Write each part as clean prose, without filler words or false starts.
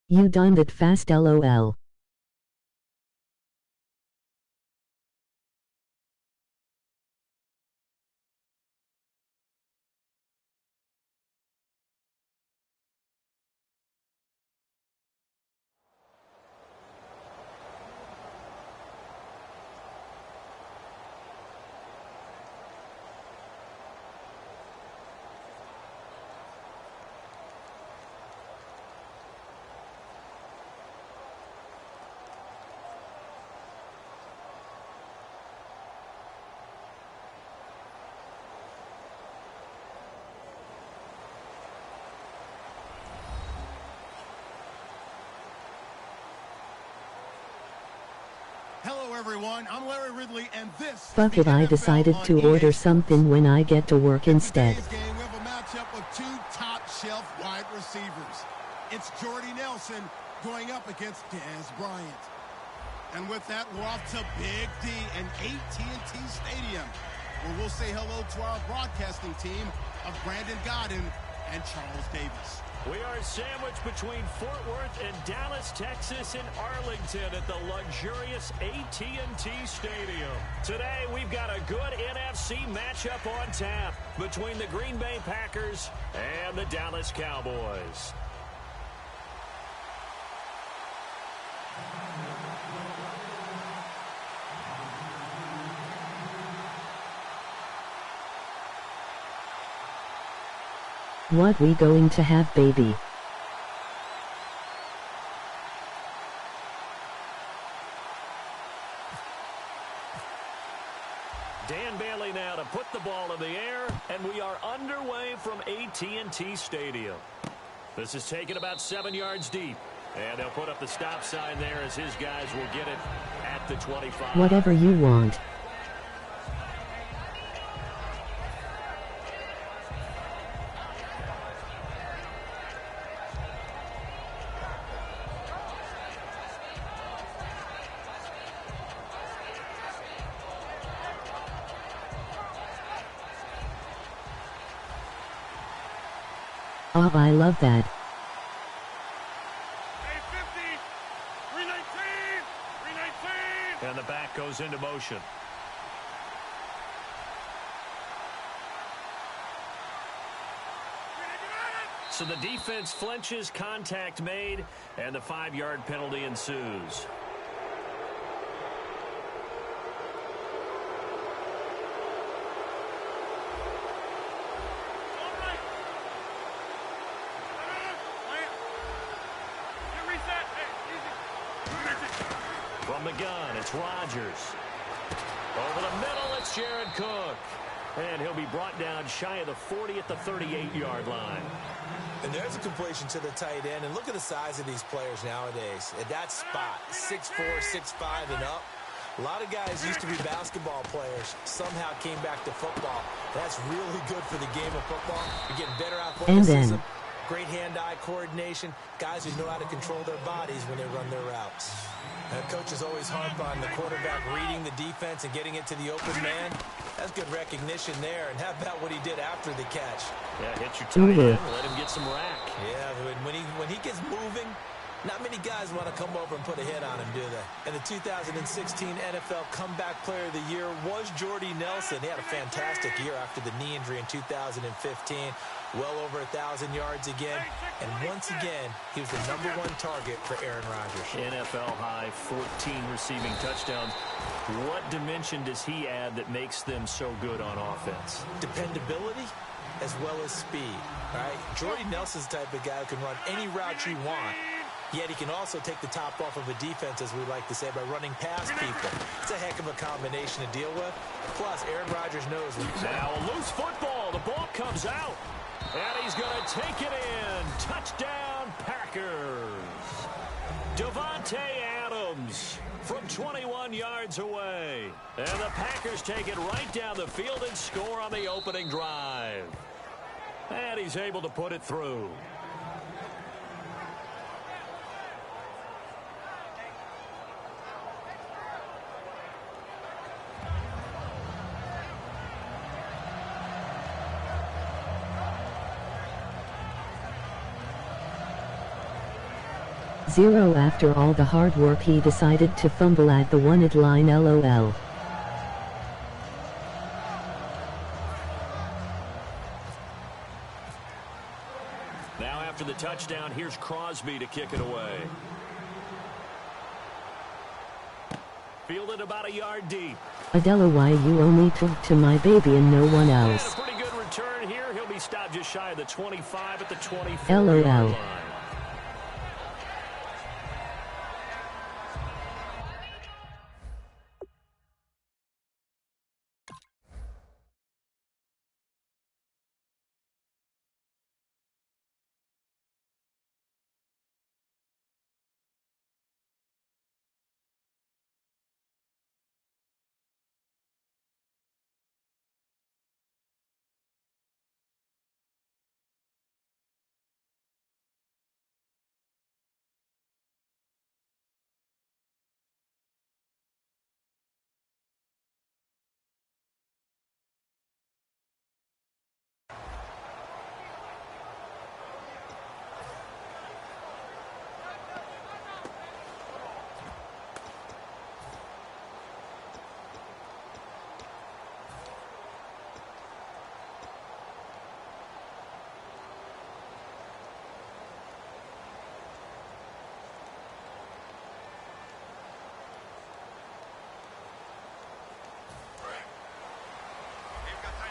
You done it fast, lol. Hello everyone, I'm Larry Ridley and this Fuck if I decided to order something when I get to work instead. In today's game, we have a matchup of two top-shelf wide receivers. It's Jordy Nelson going up against Dez Bryant. And with that, we're off to Big D and AT&T Stadium, where we'll say hello to our broadcasting team of Brandon Godden and Charles Davis. We are sandwiched between Fort Worth and Dallas, Texas, and Arlington at the luxurious AT&T Stadium. Today, we've got a good NFC matchup on tap between the Green Bay Packers and the Dallas Cowboys. What we going to have, baby? Dan Bailey now to put the ball in the air, and we are underway from AT&T Stadium. This is taken about 7 yards deep, and they'll put up the stop sign there as his guys will get it at the 25. Whatever you want. Oh, I love that. 850, 319, 319. And the back goes into motion. So the defense flinches, contact made, and the 5-yard penalty ensues. From the gun, it's Rodgers. Over the middle, it's Jared Cook. And he'll be brought down shy of the 40 at the 38-yard line. And there's a completion to the tight end. And look at the size of these players nowadays. At that spot, 6'4", 6'5", and up. A lot of guys used to be basketball players. Somehow came back to football. That's really good for the game of football. You're getting better athleticism. Great hand-eye coordination. Guys who know how to control their bodies when they run their routes. Coaches always harp on the quarterback reading the defense and getting it to the open man. That's good recognition there. And how about what he did after the catch? Yeah, hit your tight end, let him get some rack. Yeah, when he gets moving, not many guys want to come over and put a hit on him, do they? And the 2016 NFL Comeback Player of the Year was Jordy Nelson. He had a fantastic year after the knee injury in 2015. Well over 1,000 yards again. And once again, he was the #1 target for Aaron Rodgers. NFL high 14 receiving touchdowns. What dimension does he add that makes them so good on offense? Dependability as well as speed. All right? Jordy Nelson's the type of guy who can run any route you want. Yet he can also take the top off of a defense, as we like to say, by running past people. It's a heck of a combination to deal with. Plus, Aaron Rodgers knows when... Now a loose football. The ball comes out. And he's going to take it in. Touchdown, Packers. Davante Adams from 21 yards away. And the Packers take it right down the field and score on the opening drive. And he's able to put it through. 0 after all the hard work he decided to fumble at the wanted line LOL. Now after the touchdown, here's Crosby to kick it away. Fielded about a yard deep. Adela, why you only talk to my baby and no one else? And a pretty good return here. He'll be stopped just shy of the 25 at the 24 LOL. yard line.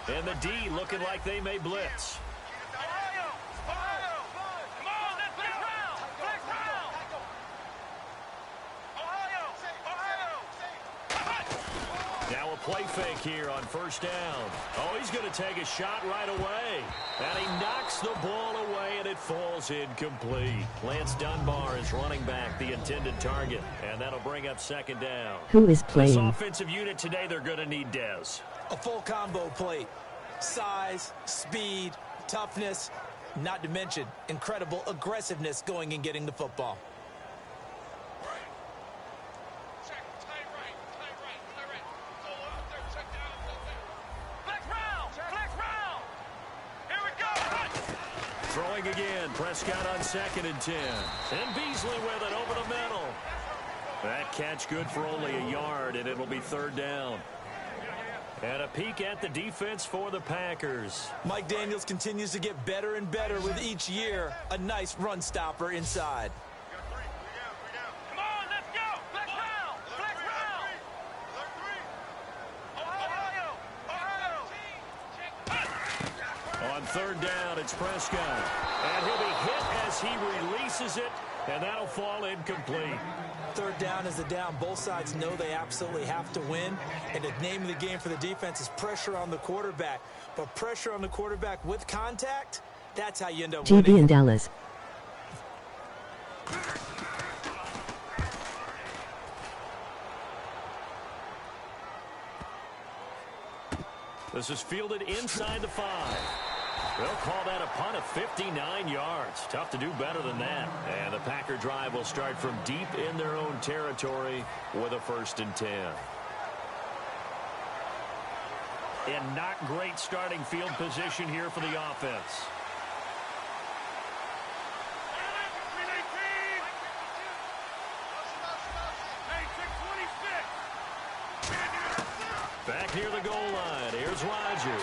And the D looking like they may blitz. Now a play fake here on first down. Oh, he's going to take a shot right away. And he knocks the ball away, and it falls incomplete. Lance Dunbar is running back, the intended target. And that'll bring up second down. Who is This playing? offensive unit today, they're going to need Dez. A full combo plate. Size, speed, toughness, not to mention incredible aggressiveness going and getting the football. Throwing again, Prescott on 2nd and 10. And Beasley with it over the middle. That catch good for only a yard, and it'll be third down. And a peek at the defense for the Packers. Mike Daniels continues to get better and better with each year. A nice run stopper inside. Come on, let's go. Flex round. Flex round. Ohio. On third down, it's Prescott. And he'll be hit as he releases it, and that'll fall incomplete. Third down is the down. Both sides know they absolutely have to win. And the name of the game for the defense is pressure on the quarterback. But pressure on the quarterback with contact, that's how you end up GB winning. and Dallas. This is fielded inside the 5. They'll call that a punt of 59 yards. Tough to do better than that. And the Packer drive will start from deep in their own territory with a 1st and 10. And not great starting field position here for the offense. Back near the goal line. Here's Rodgers.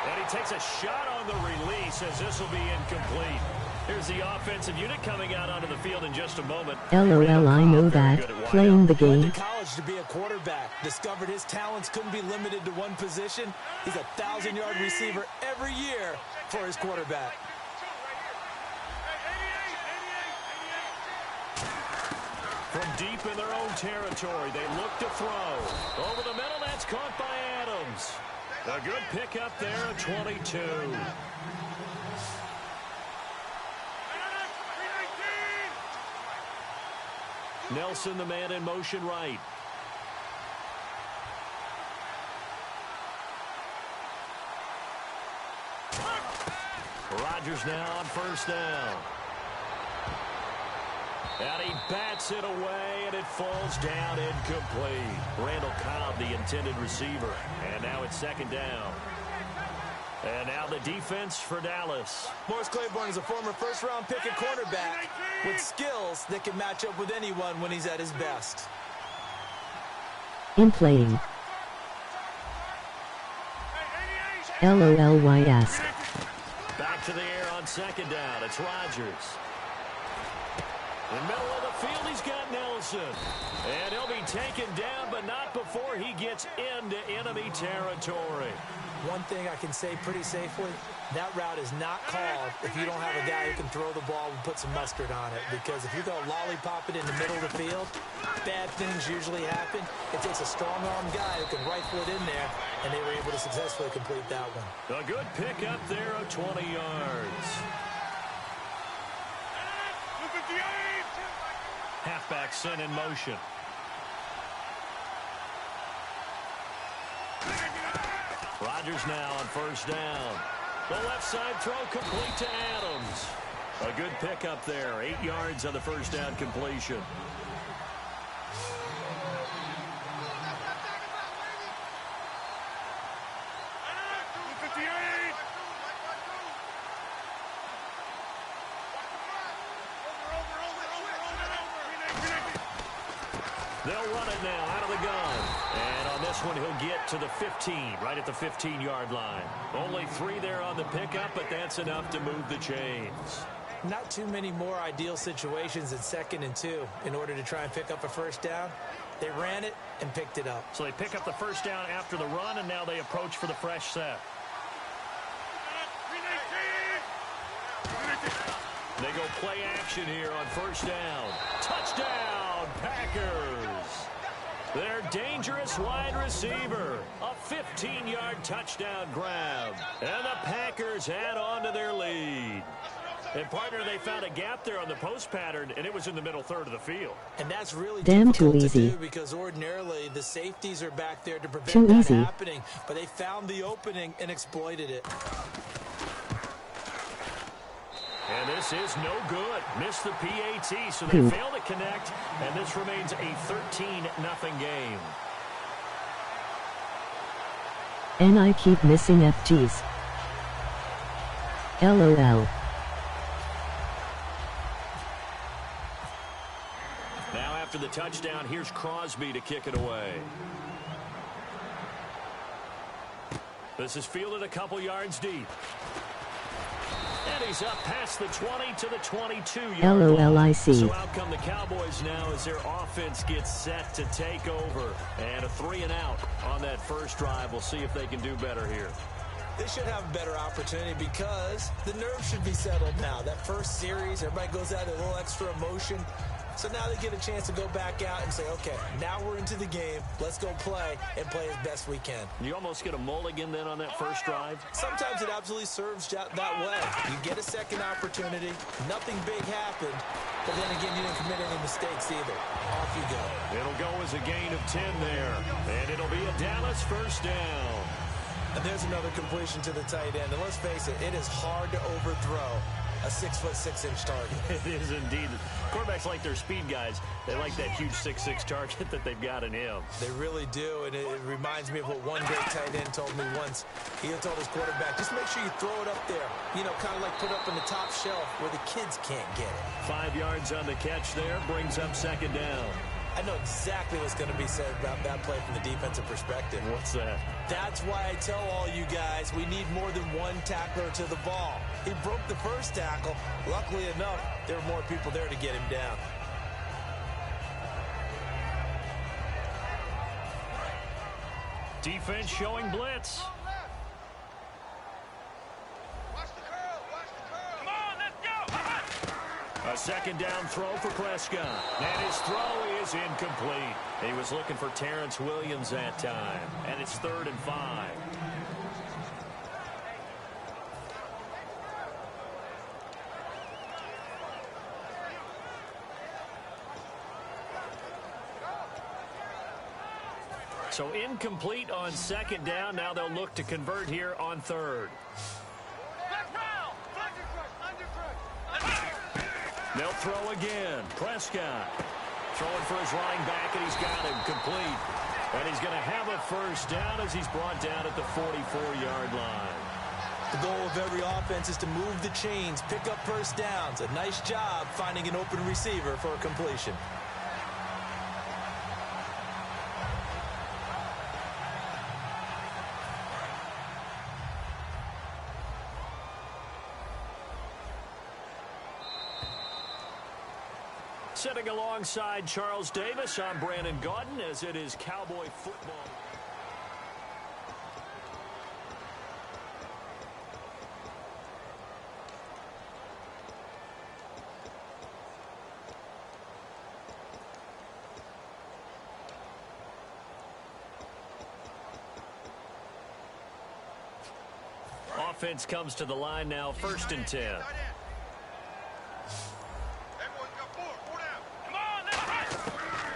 And he takes a shot on the release as this will be incomplete. Here's the offensive unit coming out onto the field in just a moment. LOL, I know that. Playing the game. Went to college to be a quarterback. Discovered his talents couldn't be limited to one position. He's a 1,000-yard receiver every year for his quarterback. From deep in their own territory, they look to throw. Over the middle, that's caught by Adams. A good pickup there at 22. Nelson, the man in motion right. Rodgers now on first down. And he bats it away, and it falls down incomplete. Randall Cobb, the intended receiver. And now it's second down. And now the defense for Dallas. Morris Claiborne is a former first-round pick at cornerback with skills that can match up with anyone when he's at his best. In playing. LOLYS. Back to the air on second down. It's Rodgers. In the middle of the field, he's got Nelson. And he'll be taken down, but not before he gets into enemy territory. One thing I can say pretty safely, that route is not called if you don't have a guy who can throw the ball and put some mustard on it. Because if you go lollipop it in the middle of the field, bad things usually happen. It takes a strong-arm guy who can rifle it in there, and they were able to successfully complete that one. A good pickup there of 20 yards. Halfback sent in motion. Rodgers now on first down. The left side throw complete to Adams. A good pickup there. 8 yards on the first down completion. They'll run it now out of the gun. And on this one, he'll get to the 15, right at the 15-yard line. Only 3 there on the pickup, but that's enough to move the chains. Not too many more ideal situations at 2nd and 2 in order to try and pick up a first down. They ran it and picked it up. So they pick up the first down after the run, and now they approach for the fresh set. They go play action here on first down. Touchdown, Packers. Their dangerous wide receiver. A 15-yard touchdown grab. And the Packers add on to their lead. And, partner, they found a gap there on the post pattern, and it was in the middle third of the field. And that's really damn difficult too easy to do because ordinarily the safeties are back there to prevent that happening. But they found the opening and exploited it. And this is no good. Missed the PAT, so they fail to connect, and this remains a 13-0 game. And I keep missing FGs. LOL. Now after the touchdown, here's Crosby to kick it away. This is fielded a couple yards deep. And he's up past the 20 to the 22-yard line. LOLIC. So out come the Cowboys now as their offense gets set to take over. And a 3-and-out on that first drive. We'll see if they can do better here. They should have a better opportunity because the nerves should be settled now. That first series, everybody goes out a little extra emotion. So now they get a chance to go back out and say, okay, now we're into the game. Let's go play and play as best we can. You almost get a mulligan then on that first drive? Sometimes it absolutely serves that way. You get a second opportunity. Nothing big happened. But then again, you didn't commit any mistakes either. Off you go. It'll go as a gain of 10 there. And it'll be a Dallas first down. And there's another completion to the tight end. And let's face it, it is hard to overthrow a 6'6" target. It is indeed. Quarterbacks like their speed guys. They like that huge 6'6" target that they've got in him. They really do, and it reminds me of what one great tight end told me once. He told his quarterback, just make sure you throw it up there. You know, kind of like put it up on the top shelf where the kids can't get it. 5 yards on the catch there, brings up second down. I know exactly what's going to be said about that play from the defensive perspective. What's that? That's why I tell all you guys we need more than one tackler to the ball. He broke the first tackle. Luckily enough, there were more people there to get him down. Defense showing blitz. A second down throw for Prescott. And his throw is incomplete. He was looking for Terrence Williams that time. And it's 3rd and 5. So incomplete on second down. Now they'll look to convert here on 3rd. They'll throw again. Prescott throwing for his running back, and he's got him complete. And he's going to have a first down as he's brought down at the 44-yard line. The goal of every offense is to move the chains, pick up first downs. A nice job finding an open receiver for a completion. Sitting alongside Charles Davis, I'm Brandon Gaudin, as it is Cowboy football. Offense comes to the line now, 1st and 10.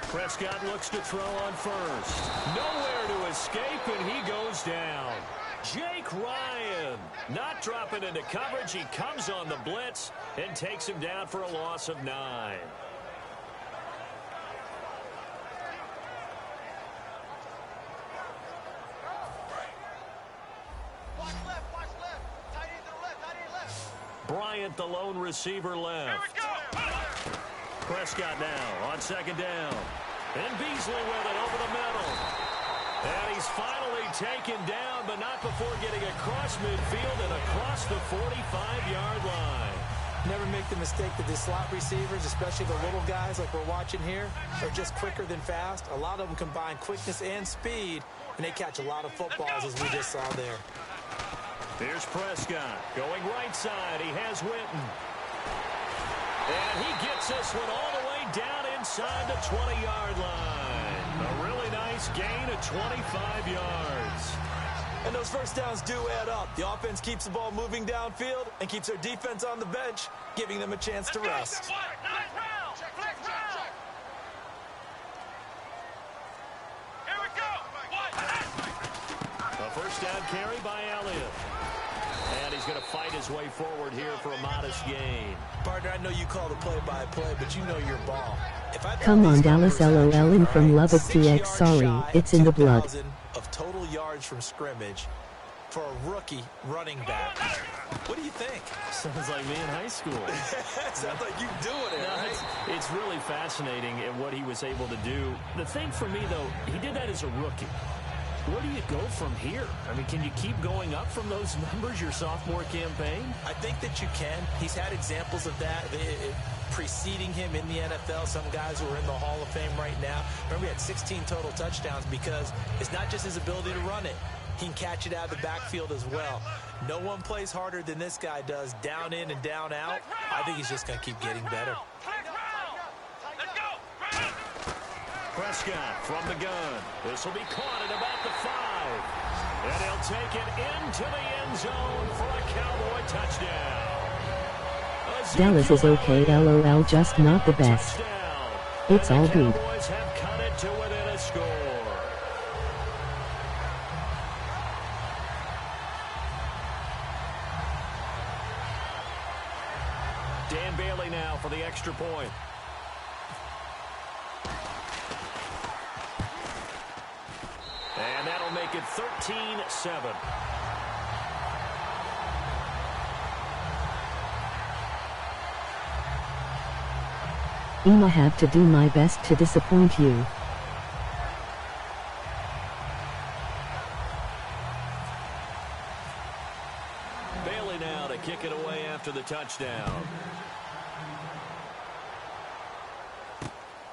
Prescott looks to throw on first. Nowhere to escape, and he goes down. Jake Ryan not dropping into coverage. He comes on the blitz and takes him down for a loss of 9. Bryant, the lone receiver, left. Prescott now on 2nd down. And Beasley with it over the middle. And he's finally taken down, but not before getting across midfield and across the 45-yard line. Never make the mistake that the slot receivers, especially the little guys like we're watching here, are just quicker than fast. A lot of them combine quickness and speed, and they catch a lot of footballs, as we just saw there. Here's Prescott going right side. He has Witten. And he gets this one all the way down inside the 20-yard line. A really nice gain of 25 yards. And those first downs do add up. The offense keeps the ball moving downfield and keeps their defense on the bench, giving them a chance to rest. A first down carry by Elliott. And he's going to fight his way forward here for a modest gain. Partner, I know you call the play-by-play, but you know your ball. Come on, Dallas, LOL, in from Lubbock, TX, sorry, it's in the blood. Of total yards from scrimmage for a rookie running back. What do you think? Sounds like me in high school. Sounds like you doing it, right? It's really fascinating at what he was able to do. The thing for me, though, he did that as a rookie. Where do you go from here? I mean, can you keep going up from those numbers your sophomore campaign? I think that you can. He's had examples of that preceding him in the NFL. Some guys who are in the Hall of Fame right now. Remember, he had 16 total touchdowns because it's not just his ability to run it. He can catch it out of the backfield as well. No one plays harder than this guy does, down in and down out. I think he's just going to keep getting better. Prescott from the gun. This will be caught at about the 5. And he'll take it into the end zone for a Cowboy touchdown. Dallas is okay, LOL, just not the best. It's all good. Cowboys have cut it to within a score. Dan Bailey now for the extra point. And that'll make it 13-7. I have to do my best to disappoint you. Bailey now to kick it away after the touchdown.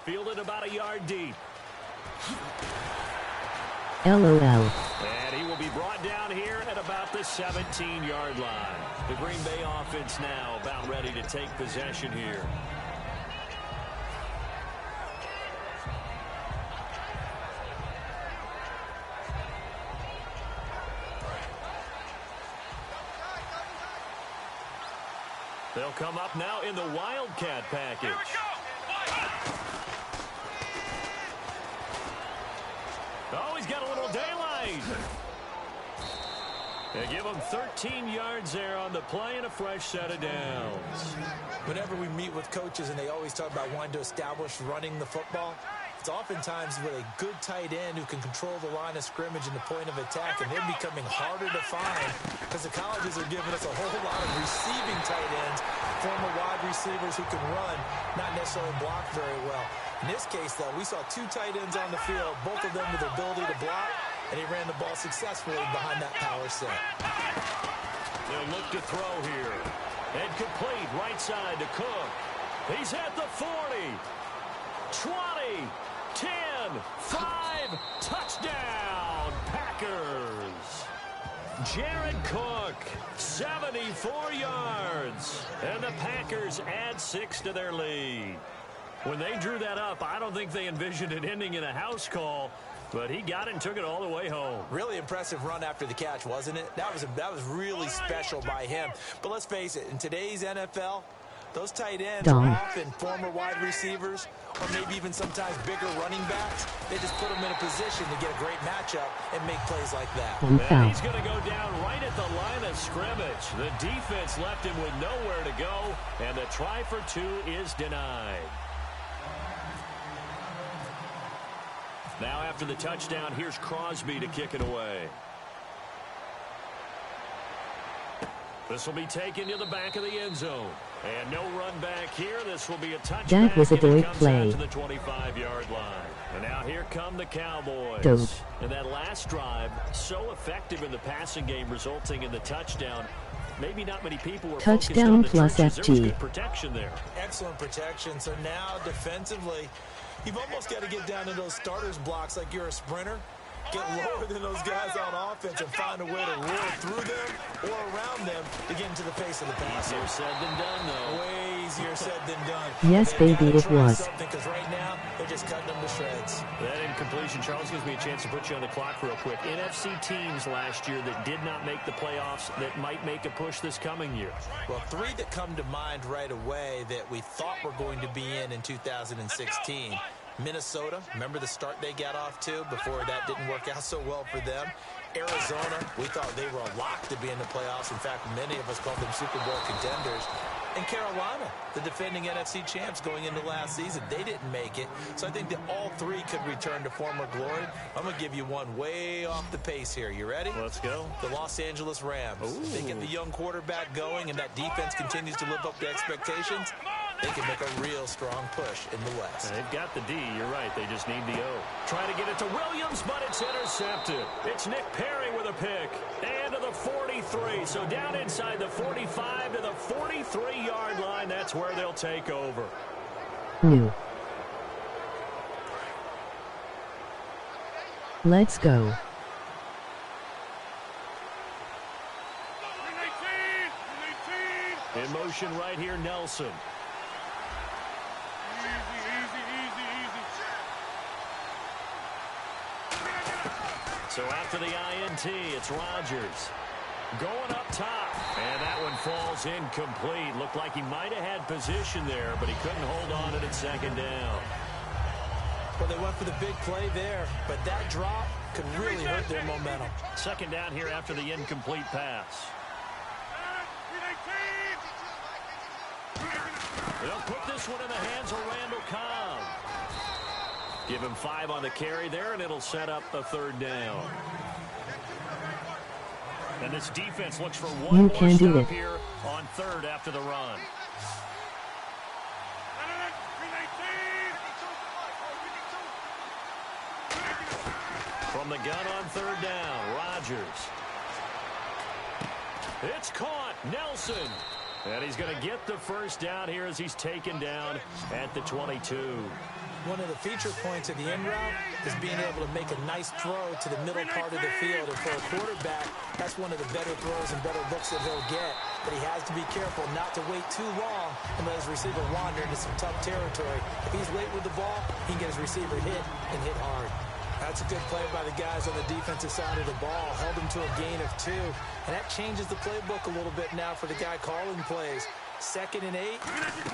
Fielded about a yard deep. LOL. And he will be brought down here at about the 17-yard line. The Green Bay offense now about ready to take possession here. They'll come up now in the Wildcat package. Oh, he's got a little daylight. They give him 13 yards there on the play and a fresh set of downs. Whenever we meet with coaches and they always talk about wanting to establish running the football, It's oftentimes with a good tight end who can control the line of scrimmage and the point of attack, and they're becoming harder to find because the colleges are giving us a whole lot of receiving tight ends, former wide receivers who can run, not necessarily block very well. In this case, though, we saw two tight ends on the field, both of them with the ability to block, and he ran the ball successfully behind that power set. They'll look to throw here. And complete right side to Cook. He's at the 40, 20, 10, 5, touchdown, Packers. Jared Cook, 74 yards. And the Packers add 6 to their lead. When they drew that up, I don't think they envisioned it ending in a house call, but he got it and took it all the way home. Really impressive run after the catch, wasn't it? That was really special by him. But let's face it, in today's NFL, those tight ends are often former wide receivers or maybe even sometimes bigger running backs. They just put them in a position to get a great matchup and make plays like that. And he's going to go down right at the line of scrimmage. The defense left him with nowhere to go, and the try for 2 is denied. Now after the touchdown, here's Crosby to kick it away. This will be taken to the back of the end zone. And no run back here. This will be a touchdown. That was a dope play. To the 25-yard line. And now here come the Cowboys. Dope. And that last drive, so effective in the passing game, resulting in the touchdown. Maybe not many people were touchdown plus FT. There was good protection there. Excellent protection. So now defensively, you've almost got to get down to those starters blocks like you're a sprinter. Get lower than those guys on offense and find a way to roar through them or around them to get into the face of the passer. Easier said than done, though. Way easier said than done. Yes, baby, it was. Because right now, they're just cutting them to shreds. That incompletion, Charles, gives me a chance to put you on the clock real quick. NFC teams last year that did not make the playoffs that might make a push this coming year. Well, 3 that come to mind right away that we thought were going to be in 2016. Minnesota, remember the start they got off to before that didn't work out so well for them. Arizona, we thought they were a lock to be in the playoffs. In fact, many of us called them Super Bowl contenders. And Carolina, the defending NFC champs going into last season, they didn't make it. So I think that all 3 could return to former glory. I'm going to give you one way off the pace here. You ready? Let's go. The Los Angeles Rams. Ooh. They get the young quarterback going, and that defense continues to live up to expectations. They can make a real strong push in the West. They've got the D. You're right. They just need the O. Try to get it to Williams, but it's intercepted. It's Nick Perry with a pick. And to the 43. So down inside the 45 to the 43-yard line. That's where they'll take over. New. Let's go. In motion right here, Nelson. So after the INT, it's Rodgers. Going up top. And that one falls incomplete. Looked like he might have had position there, but he couldn't hold on to it second down. Well, they went for the big play there, but that drop could really hurt their momentum. Second down here after the incomplete pass. They'll put this one in the hands of Randall Cobb. Give him 5 on the carry there, and it'll set up the 3rd down. And this defense looks for one more stop here on 3rd after the run. From the gun on 3rd down, Rodgers. It's caught. Nelson. And he's going to get the 1st down here as he's taken down at the 22. One of the feature points of the end route is being able to make a nice throw to the middle part of the field. And for a quarterback, that's one of the better throws and better looks that he'll get. But he has to be careful not to wait too long and let his receiver wander into some tough territory. If he's late with the ball, he can get his receiver hit and hit hard. That's a good play by the guys on the defensive side of the ball. Held him to a gain of 2. And that changes the playbook a little bit now for the guy calling plays. 2nd and 8.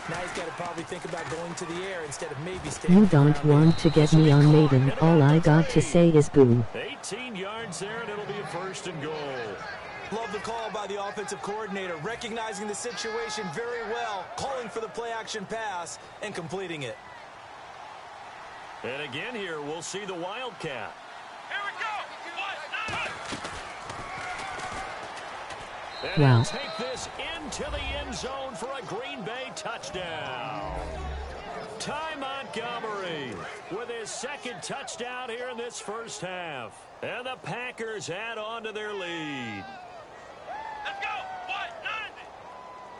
Now he's got to probably think about going to the air instead of maybe staying. You don't want to get me on Maiden. All I got to say is boo. 18 yards there, and it'll be a 1st and goal. Love the call by the offensive coordinator, recognizing the situation very well, calling for the play-action pass and completing it. And again here, we'll see the Wildcat. Here we go. And Wow. he'll take this into the end zone for a Green Bay touchdown. Ty Montgomery with his second touchdown here in this first half. And the Packers add on to their lead. Let's go. 190.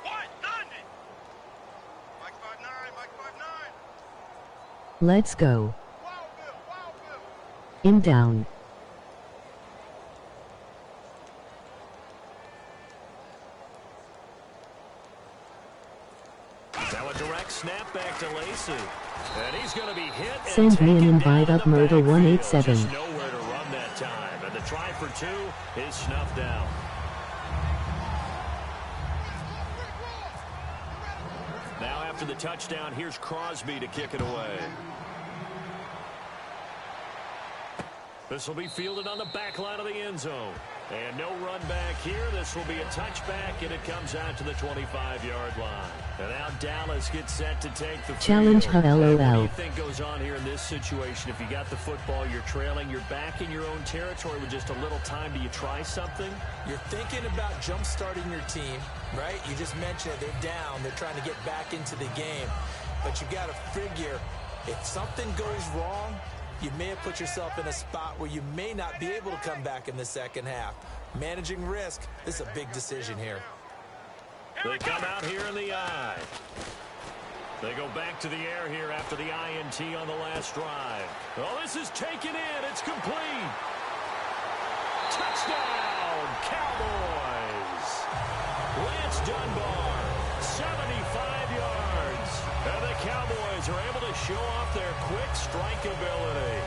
190. Mike 5'9", Mike 5'9". Let's go. Wild Bill, Wild Bill. In down. Now a direct snap back to Lacey. And he's going to be hit. And Send me an taken invite down up in the Murder backfield. 187. Just nowhere to run that time. And the try for two is snuffed out. Now after the touchdown, here's Crosby to kick it away. This will be fielded on the back line of the end zone. And no run back here. This will be a touchback, and it comes out to the 25-yard line. And now Dallas gets set to take the Challenge field. her, And what do you LOL. think goes on here in this situation? If you got the football, you're trailing, you're back in your own territory with just a little time. Do you try something? You're thinking about jump-starting your team, right? You just mentioned it. They're down. They're trying to get back into the game. But you got to figure, if something goes wrong, you may have put yourself in a spot where you may not be able to come back in the second half. Managing risk, this is a big decision here. They come out here in the I. They go back to the air here after the INT on the last drive. Oh, this is taken in. It's complete. Touchdown, Cowboys. Lance Dunbar, 75 yards. And the Cowboys are able to show off their quick strike ability.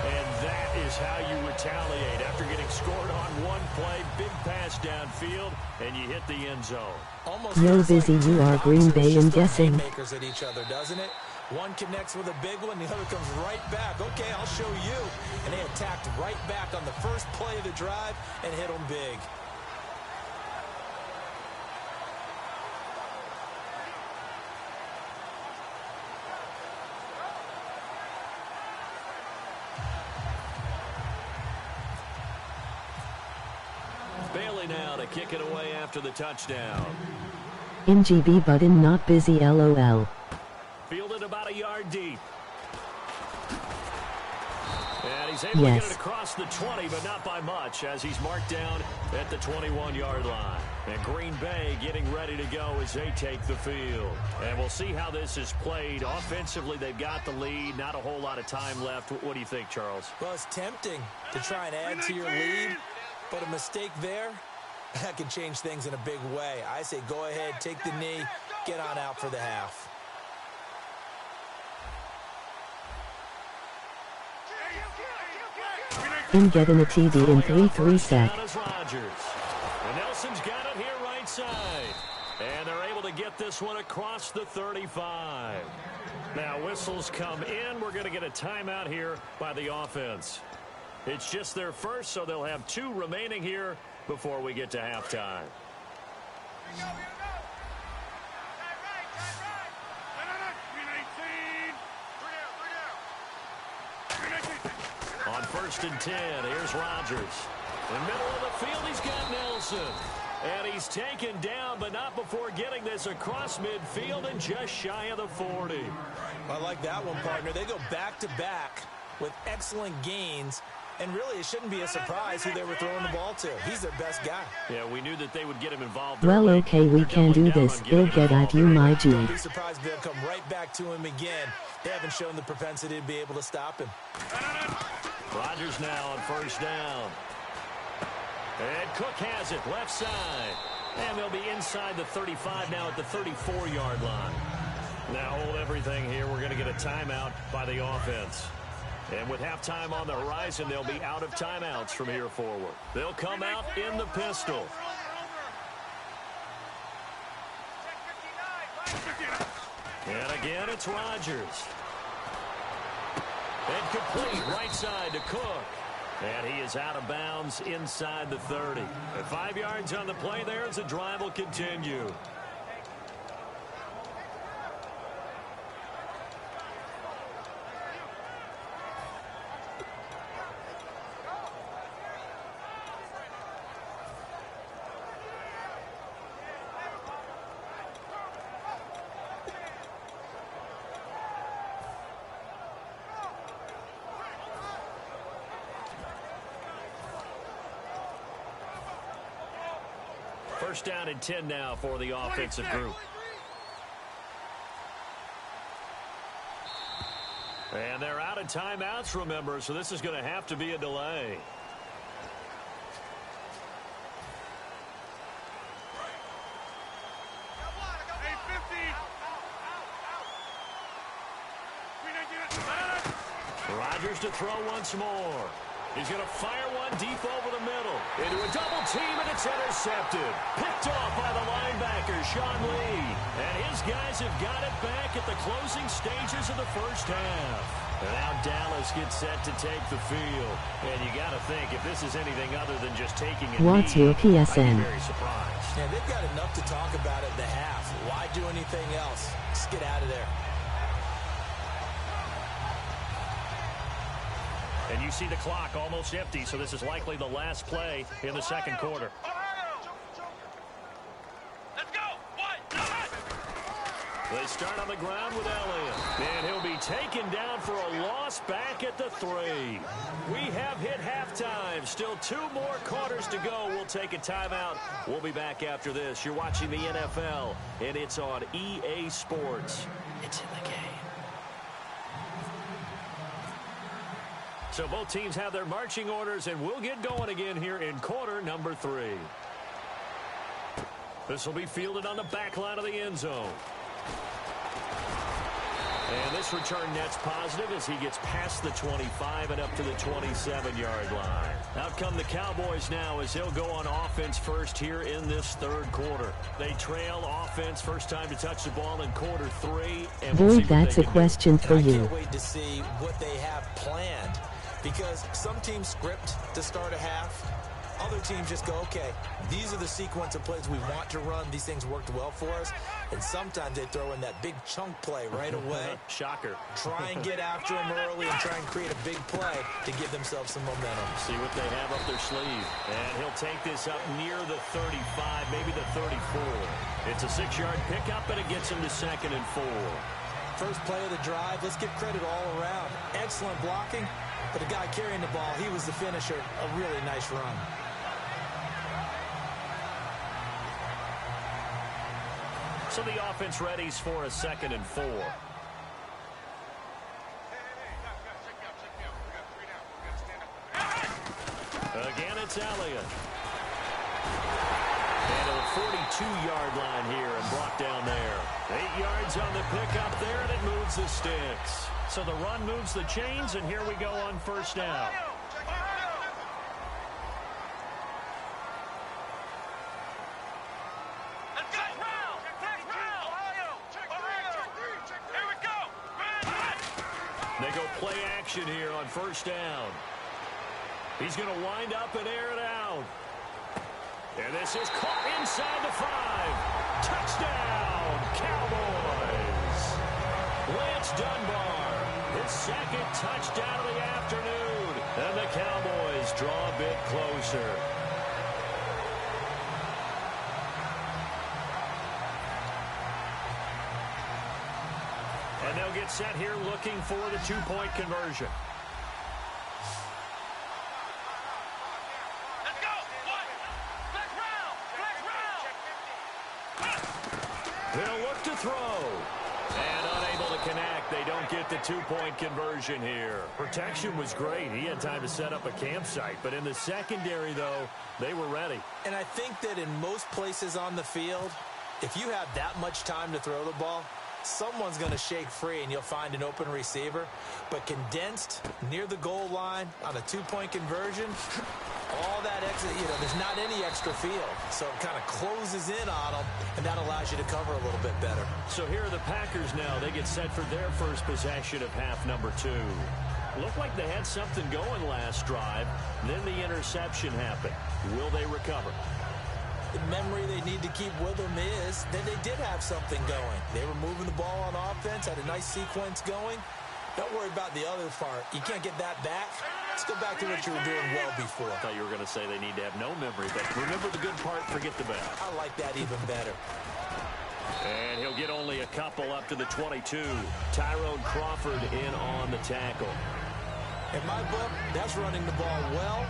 And that is how you retaliate after getting scored on one play. Big pass downfield, and you hit the end zone. Almost Yo, feels like busy, two you are Green boxers Bay just and throwing guessing. haymakers at each other, doesn't it? One connects with a big one, the other comes right back. Okay, I'll show you. And they attacked right back on the first play of the drive and hit them big. Bailey now to kick it away after the touchdown. In GB button not busy LOL. Fielded about a yard deep. And he's able to Yes. get it across the 20, but not by much, as he's marked down at the 21-yard line. And Green Bay getting ready to go as they take the field. And we'll see how this is played. Offensively, they've got the lead. Not a whole lot of time left. What do you think, Charles? Well, it's tempting to try and add to your lead, but a mistake there, that can change things in a big way. I say go ahead, take the knee, get on out for the half. In getting a TD in 3-3 sec. Down is Rodgers. And Nelson's got it here right side. And they're able to get this one across the 35. Now whistles come in. We're going to get a timeout here by the offense. It's just their first, so they'll have two remaining here before we get to halftime. On 1st and 10, here's Rodgers. In the middle of the field, he's got Nelson. And he's taken down, but not before getting this across midfield and just shy of the 40. I like that one, partner. They go back-to-back with excellent gains, and really it shouldn't be a surprise who they were throwing the ball to. He's their best guy. Yeah, we knew that they would get him involved Well, early. okay, we They're can do doubling down this. on getting I'll him get at involved you, early. my Don't G. be surprised they'll come right back to him again. They haven't shown the propensity to be able to stop him. Rodgers now on 1st down. And Cook has it, left side. And they'll be inside the 35 now at the 34-yard line. Now hold everything here. We're going to get a timeout by the offense. And with halftime on the horizon, they'll be out of timeouts from here forward. They'll come out in the pistol. And again, it's Rodgers. And complete right side to Cook. And he is out of bounds inside the 30. And 5 yards on the play there as the drive will continue. First down and 10 now for the offensive group. And they're out of timeouts, remember, so this is going to have to be a delay. Rodgers to throw once more. He's going to fire one deep over the middle. Into a double team, and it's intercepted. Picked off by the linebacker, Sean Lee. And his guys have got it back at the closing stages of the first half. And now Dallas gets set to take the field. And you got to think, if this is anything other than just taking a What's knee, your PSN? I'd be very surprised. Yeah, they've got enough to talk about at the half. Why do anything else? Just get out of there. And you see the clock almost empty, so this is likely the last play in the second quarter. Let's go. They start on the ground with Elliott. And he'll be taken down for a loss back at the 3. We have hit halftime. Still 2 more quarters to go. We'll take a timeout. We'll be back after this. You're watching the NFL, and it's on EA Sports. It's in the game. So both teams have their marching orders, and we'll get going again here in quarter number 3. This will be fielded on the back line of the end zone. And this return net's positive as he gets past the 25 and up to the 27-yard line. Out come the Cowboys now as they'll go on offense first here in this third quarter. They trail offense, first time to touch the ball in quarter 3. And Boyd, that's a question for you. I can't wait to see what they have planned. Because some teams script to start a half. Other teams just go, okay, these are the sequence of plays we want to run. These things worked well for us. And sometimes they throw in that big chunk play right away. Shocker. Try and get after them early and try and create a big play to give themselves some momentum. See what they have up their sleeve. And he'll take this up near the 35, maybe the 34. It's a 6-yard pickup, and it gets him to 2nd and 4. First play of the drive, let's give credit all around. Excellent blocking. But the guy carrying the ball, he was the finisher. A really nice run. So the offense readies for a 2nd and 4. Again, it's Elliott. And a 42-yard line here and brought down there. 8 yards on the pickup there, and it moves the sticks. So the run moves the chains, and here we go on first down. They go play action here on first down. He's going to wind up and air it out. And this is caught inside the 5. Touchdown, Cowboys. Lance Dunbar, his 2nd touchdown of the afternoon. And the Cowboys draw a bit closer. And they'll get set here looking for the 2-point conversion. Let's go. Flex round. They'll look to throw. And unable to connect. They don't get the 2-point conversion here. Protection was great. He had time to set up a campsite. But in the secondary, though, they were ready. And I think that in most places on the field, if you have that much time to throw the ball, someone's going to shake free and you'll find an open receiver. But condensed near the goal line on a 2-point conversion, all that extra, there's not any extra field. So it kind of closes in on them, and that allows you to cover a little bit better. So here are the Packers now. They get set for their first possession of half number 2. Looked like they had something going last drive. Then the interception happened. Will they recover? The memory they need to keep with them is that they did have something going. They were moving the ball on offense, had a nice sequence going. Don't worry about the other part. You can't get that back. Let's go back to what you were doing well before. I thought you were going to say they need to have no memory, but remember the good part, forget the bad. I like that even better. And he'll get only a couple up to the 22. Tyrone Crawford in on the tackle. In my book, that's running the ball well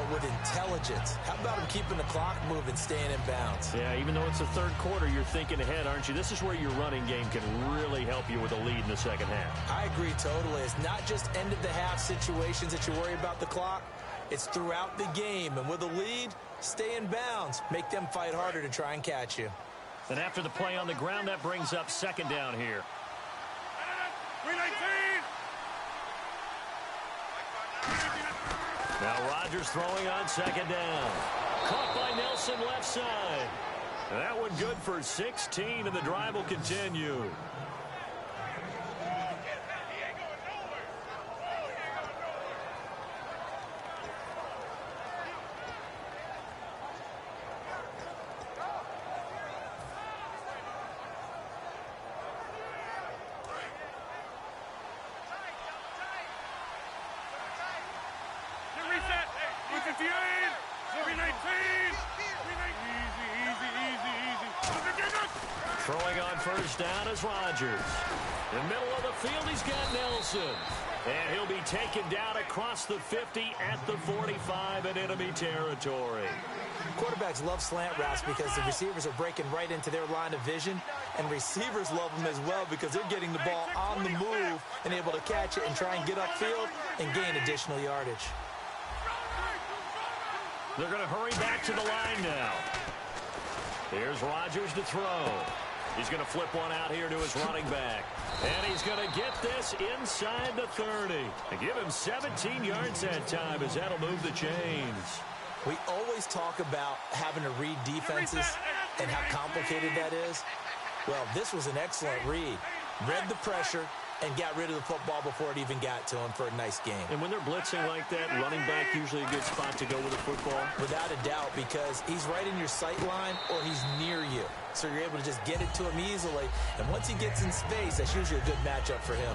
but with intelligence. How about him keeping the clock moving, staying in bounds? Yeah, even though it's the third quarter, you're thinking ahead, aren't you? This is where your running game can really help you with a lead in the second half. I agree totally. It's not just end-of-the-half situations that you worry about the clock. It's throughout the game. And with a lead, stay in bounds. Make them fight harder to try and catch you. And after the play on the ground, that brings up second down here. 319! Now Rodgers throwing on second down. Caught by Nelson left side. That one good for 16, and the drive will continue. Reset! 358! 319! Easy. Throwing on first down is Rodgers. In the middle of the field, he's got Nelson. And he'll be taken down across the 50 at the 45 in enemy territory. Quarterbacks love slant routes because the receivers are breaking right into their line of vision, and receivers love them as well because they're getting the ball on the move and able to catch it and try and get upfield and gain additional yardage. They're going to hurry back to the line now. Here's Rodgers to throw. He's going to flip one out here to his running back. And he's going to get this inside the 30. And give him 17 yards that time as that'll move the chains. We always talk about having to read defenses and how complicated that is. Well, this was an excellent read. Read the pressure and got rid of the football before it even got to him for a nice game. And when they're blitzing like that, running back usually a good spot to go with the football? Without a doubt, because he's right in your sight line or he's near you. So you're able to just get it to him easily. And once he gets in space, that's usually a good matchup for him.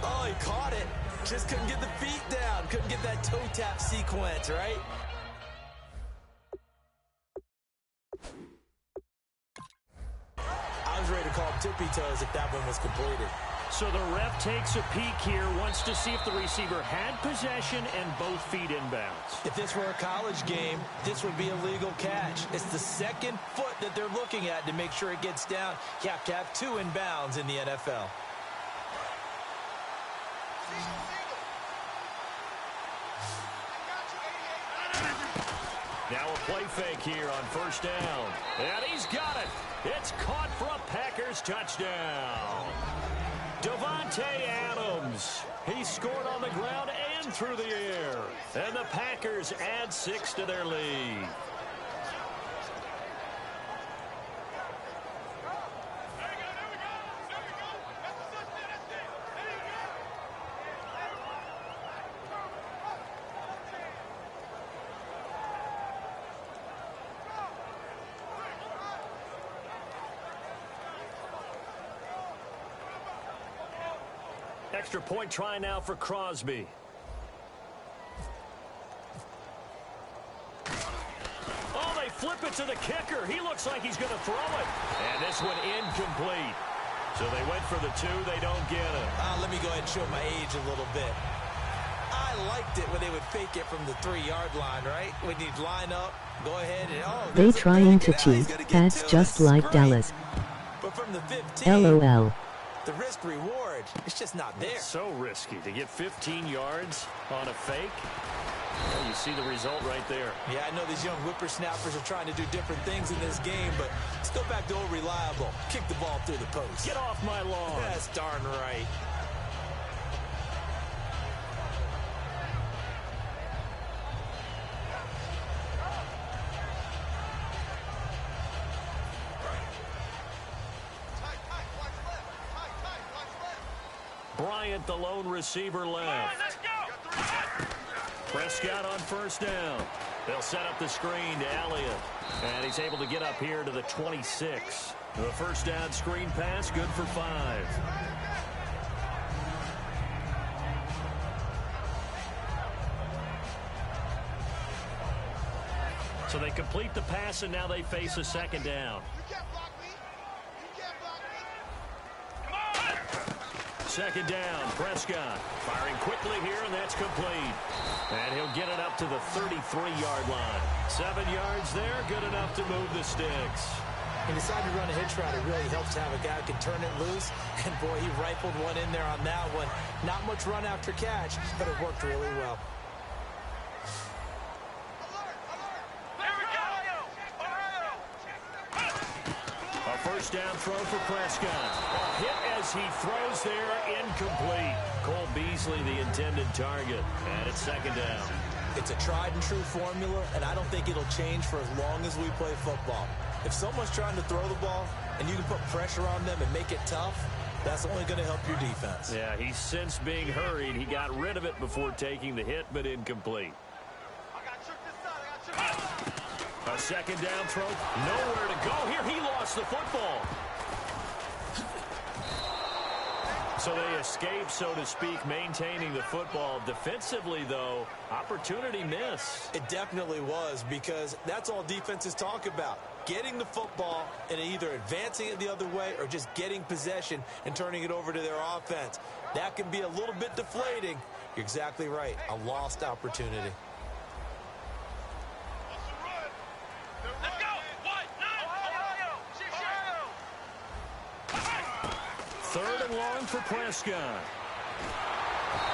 Oh, he caught it. Just couldn't get the feet down. Couldn't get that toe tap sequence, right? I was ready to call tippy toes if that one was completed. So the ref takes a peek here, wants to see if the receiver had possession and both feet inbounds. If this were a college game, this would be a legal catch. It's the second foot that they're looking at to make sure it gets down. You have to have two inbounds in the NFL. Now a play fake here on first down. And he's got it. It's caught for a Packers touchdown. Davante Adams. He scored on the ground and through the air. And the Packers add 6 to their lead. Extra point try now for Crosby. Oh, they flip it to the kicker. He looks like he's going to throw it. And this one incomplete. So they went for the 2. They don't get it. Let me go ahead and show my age a little bit. I liked it when they would fake it from the 3-yard line, right? When you'd line up, go ahead and, they trying to cheat. That's just like Dallas. But from the 15, LOL. the risk reward, it's just not there. It's so risky to get 15 yards on a fake. Well, you see the result right there. Yeah, I know these young whippersnappers are trying to do different things in this game, but let's go back to old reliable. Kick the ball through the post. Get off my lawn. That's darn right. Bryant, the lone receiver left. Let's go! Prescott on first down. They'll set up the screen to Elliott. And he's able to get up here to the 26. The first down screen pass, good for 5. So they complete the pass, and now they face a second down. second down. Prescott firing quickly here, and that's complete. And he'll get it up to the 33-yard line. 7 yards there, good enough to move the sticks. He decided to run a hitch route. It really helps to have a guy who can turn it loose. And, boy, he rifled one in there on that one. Not much run after catch, but it worked really well. A first down throw for Prescott. A hit as he throws there, incomplete. Cole Beasley, the intended target. And it's second down. It's a tried-and-true formula, and I don't think it'll change for as long as we play football. If someone's trying to throw the ball and you can put pressure on them and make it tough, that's only going to help your defense. Yeah, he's since being hurried. He got rid of it before taking the hit, but incomplete. A second down throw. Nowhere to go here. He lost the football. So they escape, so to speak, maintaining the football. Defensively, though, opportunity miss. It definitely was, because that's all defenses talk about. Getting the football and either advancing it the other way or just getting possession and turning it over to their offense. That can be a little bit deflating. You're exactly right. A lost opportunity. Third and long for Prescott.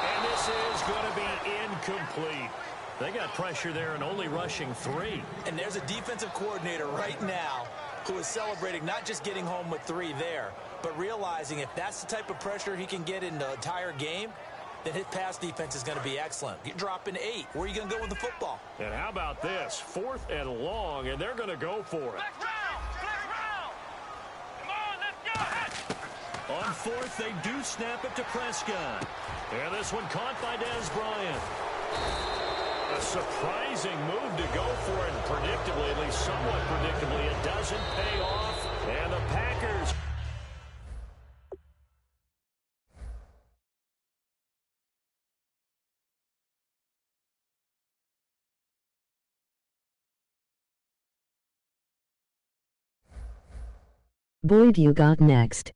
And this is going to be incomplete. They got pressure there and only rushing 3. And there's a defensive coordinator right now who is celebrating not just getting home with 3 there, but realizing if that's the type of pressure he can get in the entire game, then his pass defense is going to be excellent. You're dropping 8. Where are you going to go with the football? And how about this? 4th and long, and they're going to go for it. On 4th, they do snap it to Prescott. And this one caught by Dez Bryant. A surprising move to go for it. Predictably, at least somewhat predictably, it doesn't pay off. And the Packers... Boyd, you got next.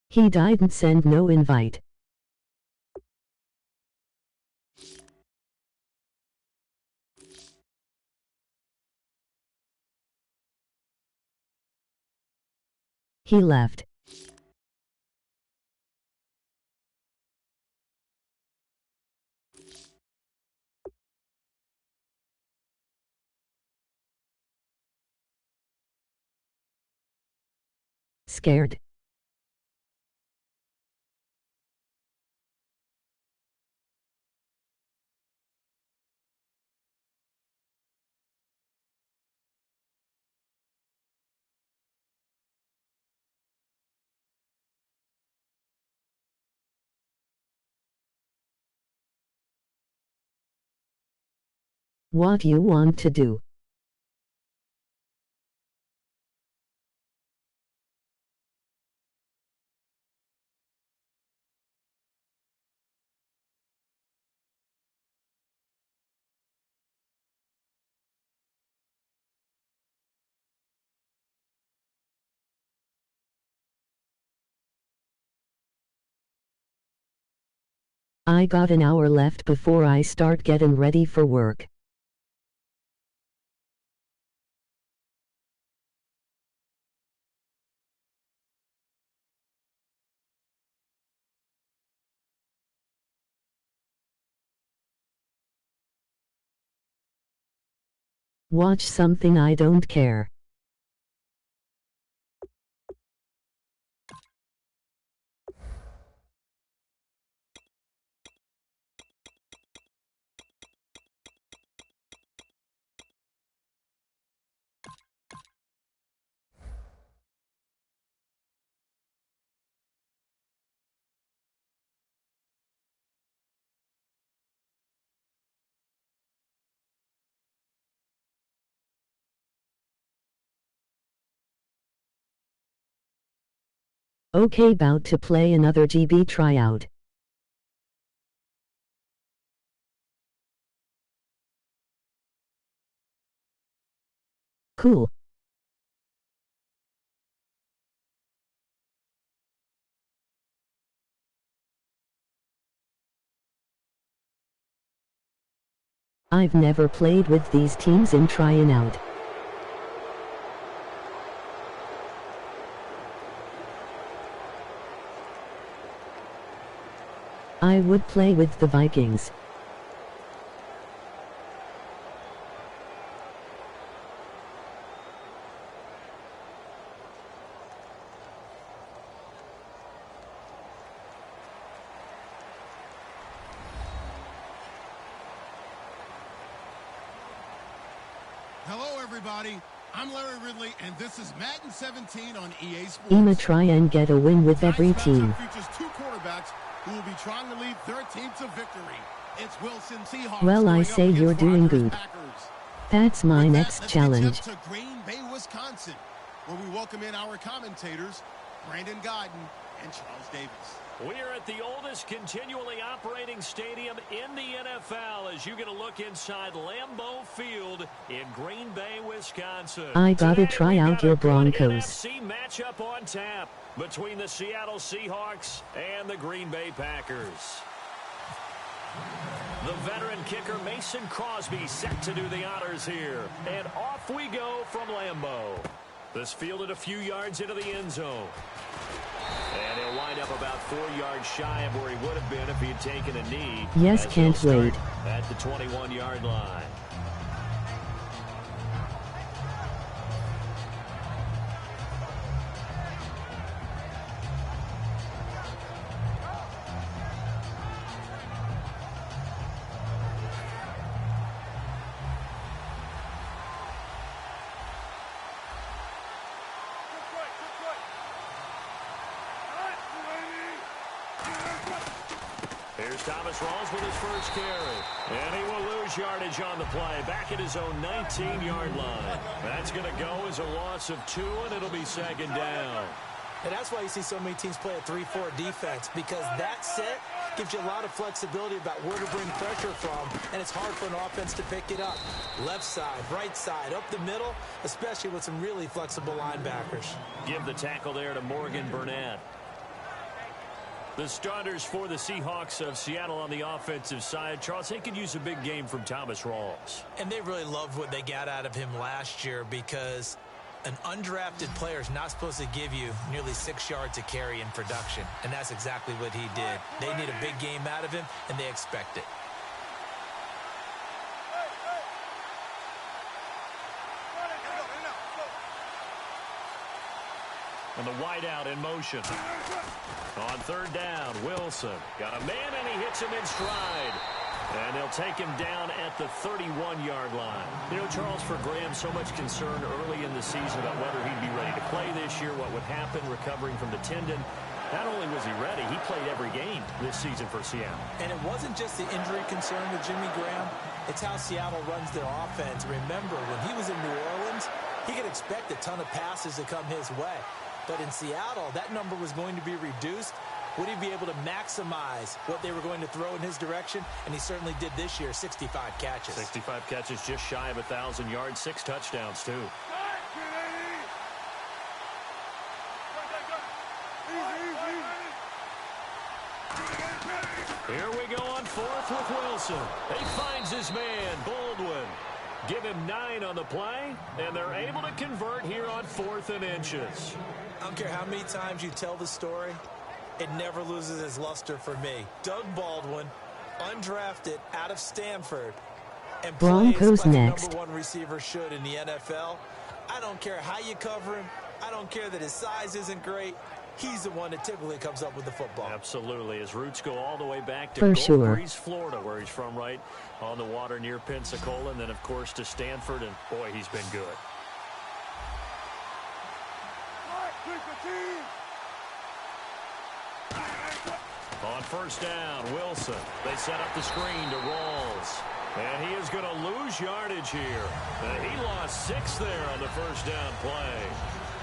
He didn't send no invite. He left. Scared. What you want to do? I got an hour left before I start getting ready for work. Watch something I don't care. Okay, about to play another GB tryout. Cool. I've never played with these teams in trying out. I would play with the Vikings. Hello, everybody. I'm Larry Ridley, and this is Madden 17 on EA Sports. I'ma try and get a win with every Tonight's team. matchup features two quarterbacks who will be trying to lead their team to victory. It's Wilson Seahawks. Well, I going say up you're against doing Rodgers good. Packers. That's my With that, next let's challenge. get to Green Bay, Wisconsin, where we welcome in our commentators, Brandon Guyton and Charles Davis. We're at the oldest continually operating stadium in the NFL as you get a look inside Lambeau Field in Green Bay, Wisconsin. I gotta Today, try we've out got your a good Broncos. NFC matchup on tap between the Seattle Seahawks and the Green Bay Packers. The veteran kicker Mason Crosby set to do the honors here. And off we go from Lambeau. This fielded a few yards into the end zone. And he'll wind up about 4 yards shy of where he would have been if he had taken a knee. Yes, as can't he'll wait. start at the 21-yard line. Here's Thomas Rawls with his first carry. And he will lose yardage on the play. Back at his own 19-yard line. That's going to go as a loss of 2, and it'll be second down. And that's why you see so many teams play a 3-4 defense, because that set gives you a lot of flexibility about where to bring pressure from, and it's hard for an offense to pick it up. Left side, right side, up the middle, especially with some really flexible linebackers. Give the tackle there to Morgan Burnett. The starters for the Seahawks of Seattle on the offensive side. Charles, they could use a big game from Thomas Rawls. And they really loved what they got out of him last year, because an undrafted player is not supposed to give you nearly 6 yards a carry in production. And that's exactly what he did. They need a big game out of him, and they expect it. And the wideout in motion. On third down, Wilson got a man, and he hits him in stride. And they'll take him down at the 31-yard line. You know, Charles, for Graham, so much concern early in the season about whether he'd be ready to play this year, what would happen recovering from the tendon. Not only was he ready, he played every game this season for Seattle. And it wasn't just the injury concern with Jimmy Graham. It's how Seattle runs their offense. Remember, when he was in New Orleans, he could expect a ton of passes to come his way. But in Seattle, that number was going to be reduced. Would he be able to maximize what they were going to throw in his direction? And he certainly did this year, 65 catches. 65 catches, just shy of 1,000 yards, 6 touchdowns, too. Here we go on fourth with Wilson. He finds his man, Baldwin. Give him 9 on the play, and they're able to convert here on 4th and inches. I don't care how many times you tell the story, it never loses its luster for me. Doug Baldwin, undrafted out of Stanford, and Broncos plays like next. a number 1 receiver should in the NFL. I don't care how you cover him. I don't care that his size isn't great. He's the one that typically comes up with the football. Absolutely. His roots go all the way back to For Gulf sure. Breeze, Florida, where he's from, right on the water near Pensacola, and then, of course, to Stanford, and, boy, he's been good. On first down, Wilson. They set up the screen to Rawls. And he is going to lose yardage here. And he lost 6 there on the first down play.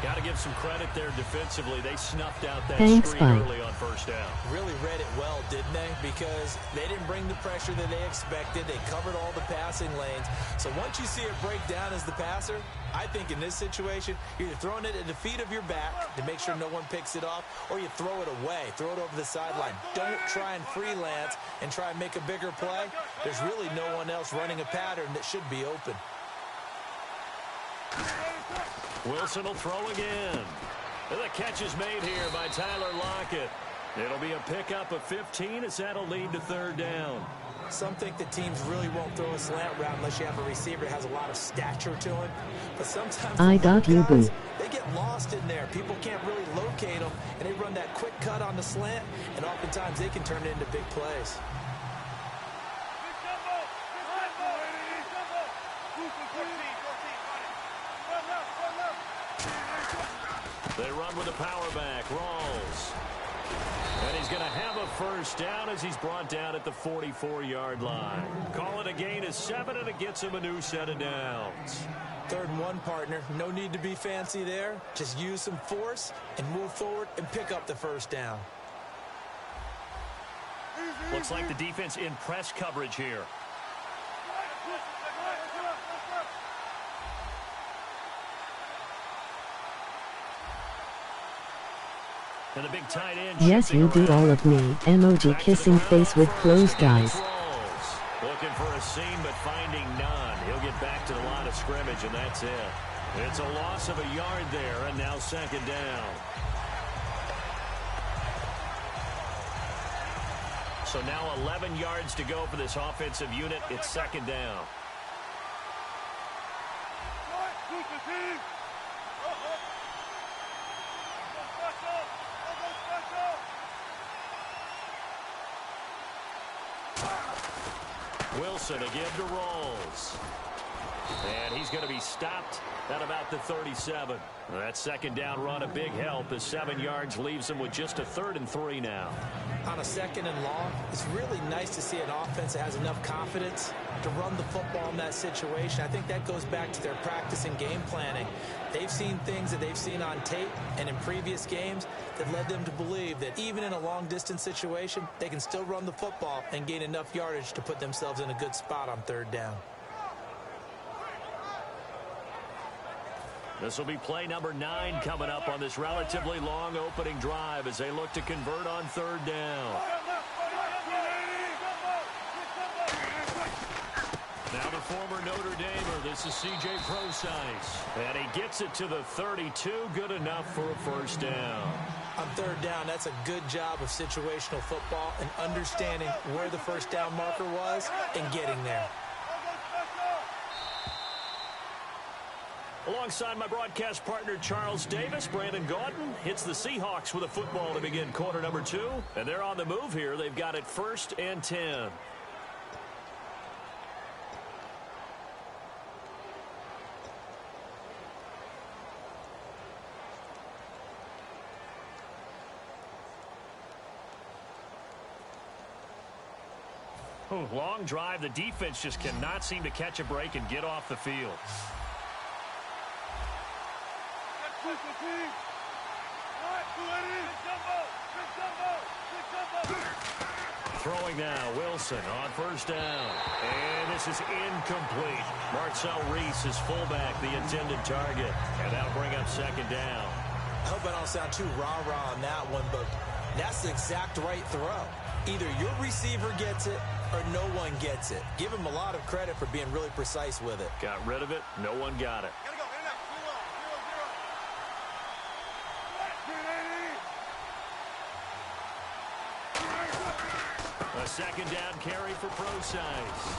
Got to give some credit there defensively. They snuffed out that Thanks, screen Mike. early on first down. Really read it well, didn't they? Because they didn't bring the pressure that they expected. They covered all the passing lanes. So once you see it break down as the passer, I think in this situation, you're either throwing it at the feet of your back to make sure no one picks it off, or you throw it away, throw it over the sideline. Don't try and freelance and try and make a bigger play. There's really no one else running a pattern that should be open. Wilson will throw again. And the catch is made here by Tyler Lockett. It'll be a pickup of 15 as that'll lead to third down. Some think that teams really won't throw a slant route unless you have a receiver that has a lot of stature to him. But sometimes I got you, boo. they get lost in there. People can't really locate them, and they run that quick cut on the slant, and oftentimes they can turn it into big plays. They run with the power back. Rawls. And he's going to have a first down as he's brought down at the 44-yard line. Call it a gain of 7, and it gets him a new set of downs. 3rd and 1, partner. No need to be fancy there. Just use some force and move forward and pick up the first down. Looks like the defense in press coverage here. And the big tight end. Yes, you do all of me. Emoji kissing face with closed eyes. Looking for a seam, but finding none. He'll get back to the line of scrimmage, and that's it. It's a loss of a yard there, and now 2nd down. So now 11 yards to go for this offensive unit. It's 2nd down. Wilson again to Rawls. And he's going to be stopped at about the 37. That 2nd down run a big help as 7 yards leaves him with just a 3rd and 3 now. On a 2nd and long, it's really nice to see an offense that has enough confidence to run the football in that situation. I think that goes back to their practice and game planning. They've seen things that they've seen on tape and in previous games that led them to believe that even in a long-distance situation, they can still run the football and gain enough yardage to put themselves in a good spot on 3rd down. This will be play number 9 coming up on this relatively long opening drive as they look to convert on 3rd down. Now the former Notre Damer, this is C.J. Prosise. And he gets it to the 32, good enough for a first down. On 3rd down, that's a good job of situational football and understanding where the first down marker was and getting there. Alongside my broadcast partner, Charles Davis, Brandon Gaudin hits the Seahawks with a football to begin quarter number 2. And they're on the move here. They've got it 1st and 10. Long drive. The defense just cannot seem to catch a break and get off the field. Throwing now, Wilson on 1st down. And this is incomplete. Marcel Reese is fullback, the intended target. And that'll bring up 2nd down. I hope I don't sound too rah-rah on that one, but that's the exact right throw. Either your receiver gets it or no one gets it. Give him a lot of credit for being really precise with it. Got rid of it. No one got it. A 2nd down carry for Prosise.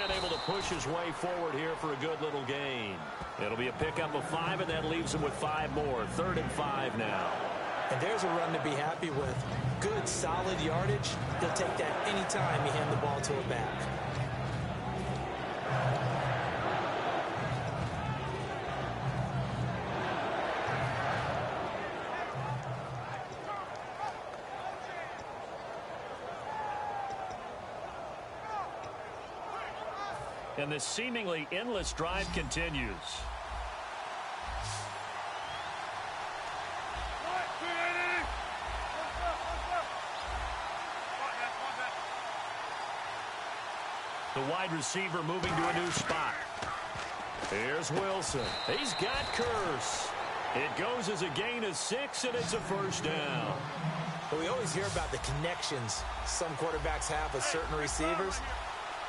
And able to push his way forward here for a good little gain. It'll be a pickup of 5, and that leaves him with 5 more. 3rd and 5 now. And there's a run to be happy with. Good, solid yardage. He'll take that any time you hand the ball to a back. And this seemingly endless drive continues. The wide receiver moving to a new spot. Here's Wilson. He's got Curse. It goes as a gain of 6, and it's a first down. But we always hear about the connections some quarterbacks have with certain receivers.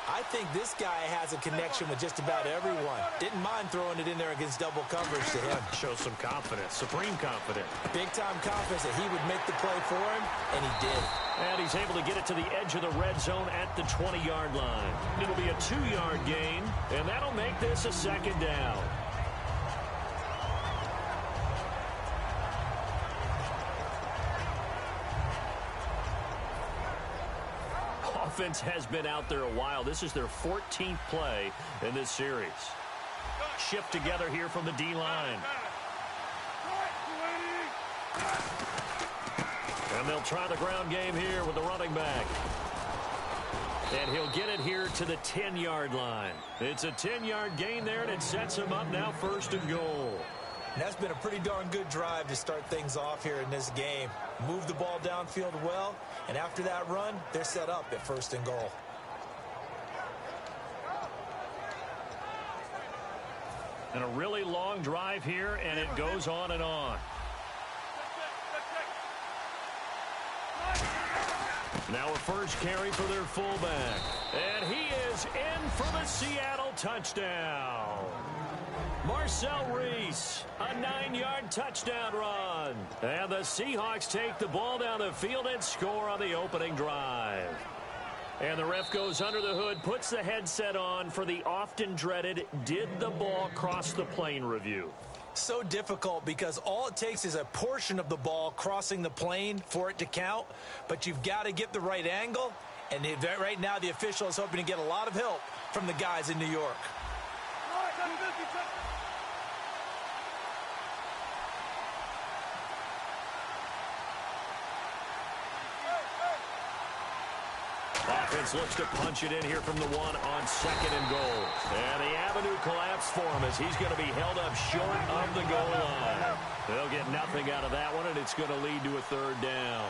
I think this guy has a connection with just about everyone. Didn't mind throwing it in there against double coverage to him. Shows some confidence, supreme confidence. Big-time confidence that he would make the play for him, and he did. And he's able to get it to the edge of the red zone at the 20-yard line. It'll be a 2-yard gain, and that'll make this a second down. Offense has been out there a while. This is their 14th play in this series. Shift together here from the D-line. And they'll try the ground game here with the running back. And he'll get it here to the 10-yard line. It's a 10-yard gain there, and it sets him up now 1st and goal. And that's been a pretty darn good drive to start things off here in this game. Move the ball downfield well, and after that run, they're set up at 1st and goal. And a really long drive here, and it goes on and on. Now a first carry for their fullback. And he is in for the Seattle touchdown. Marcel Reese, a 9-yard touchdown run. And the Seahawks take the ball down the field and score on the opening drive. And the ref goes under the hood, puts the headset on for the often dreaded did the ball cross the plane review. So difficult because all it takes is a portion of the ball crossing the plane for it to count, but you've got to get the right angle, and right now the official is hoping to get a lot of help from the guys in New York. Offense looks to punch it in here from the 1 on 2nd and goal. And the avenue collapsed for him as he's going to be held up short of the goal line. They'll get nothing out of that one, and it's going to lead to a 3rd down.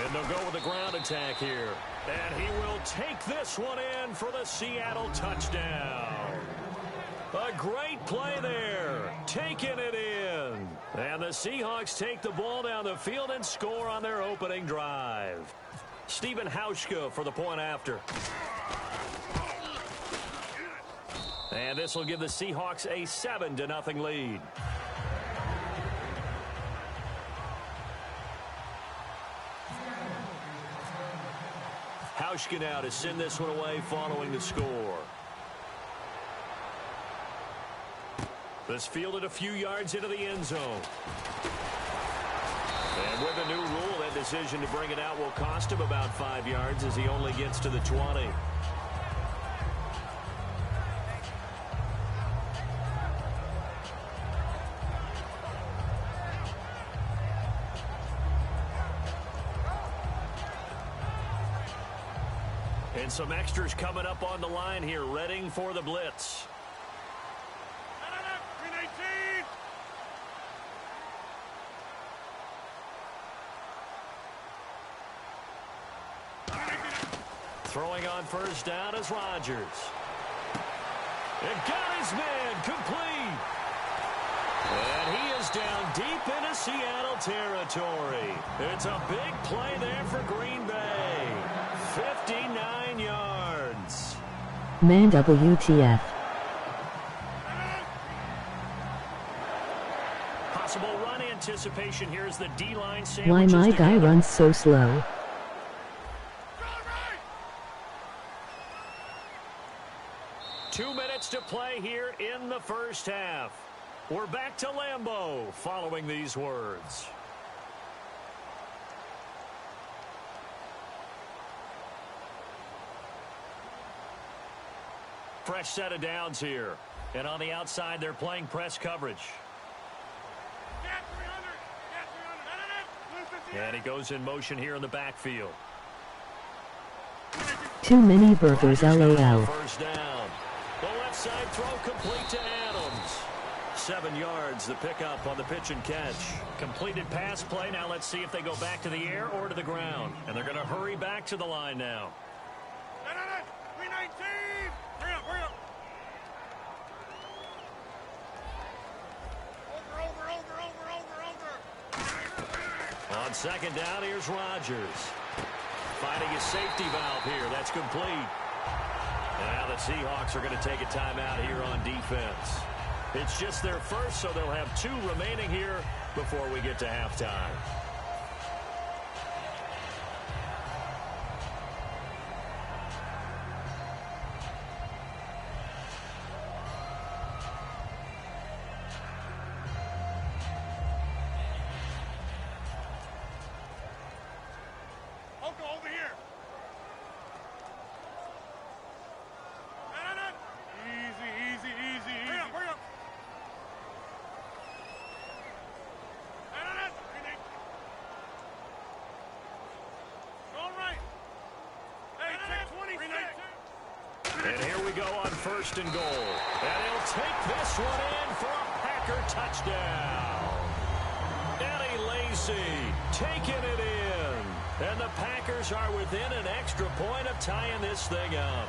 And they'll go with the ground attack here. And he will take this one in for the Seattle touchdown. A great play there. Taking it in. And the Seahawks take the ball down the field and score on their opening drive. Stephen Hauschka for the point after. And this will give the Seahawks a 7-0 lead. Hauschka now to send this one away following the score. This fielded a few yards into the end zone. And with a new rule, that decision to bring it out will cost him about 5 yards as he only gets to the 20. And some extras coming up on the line here, readying for the blitz. Throwing on first down is Rodgers. It got his man complete. And he is down deep into Seattle territory. It's a big play there for Green Bay. 59 yards. Man WTF. Possible run anticipation here as the D-line sandwiches. Why my guy runs so slow? Two minutes to play here in the first half. We're back to Lambeau following these words. Fresh set of downs here. And on the outside, they're playing press coverage. And he goes in motion here in the backfield. Too many burgers, LOL. First down. The left side throw complete to Adams. 7 yards, the pickup on the pitch and catch. Completed pass play. Now let's see if they go back to the air or to the ground. And they're going to hurry back to the line now. 319! Hurry up, hurry up! On second down, here's Rodgers. Finding a safety valve here. That's complete. Now the Seahawks are going to take a timeout here on defense. It's just their first, so they'll have 2 remaining here before we get to halftime. Uncle, over here! Easy. Hurry up, hurry up! All right. Hey, take 26. And here we go on first and goal. And he'll take this one in for a Packer touchdown. Eddie Lacy taking it in. And the Packers are within an extra point of tying this thing up.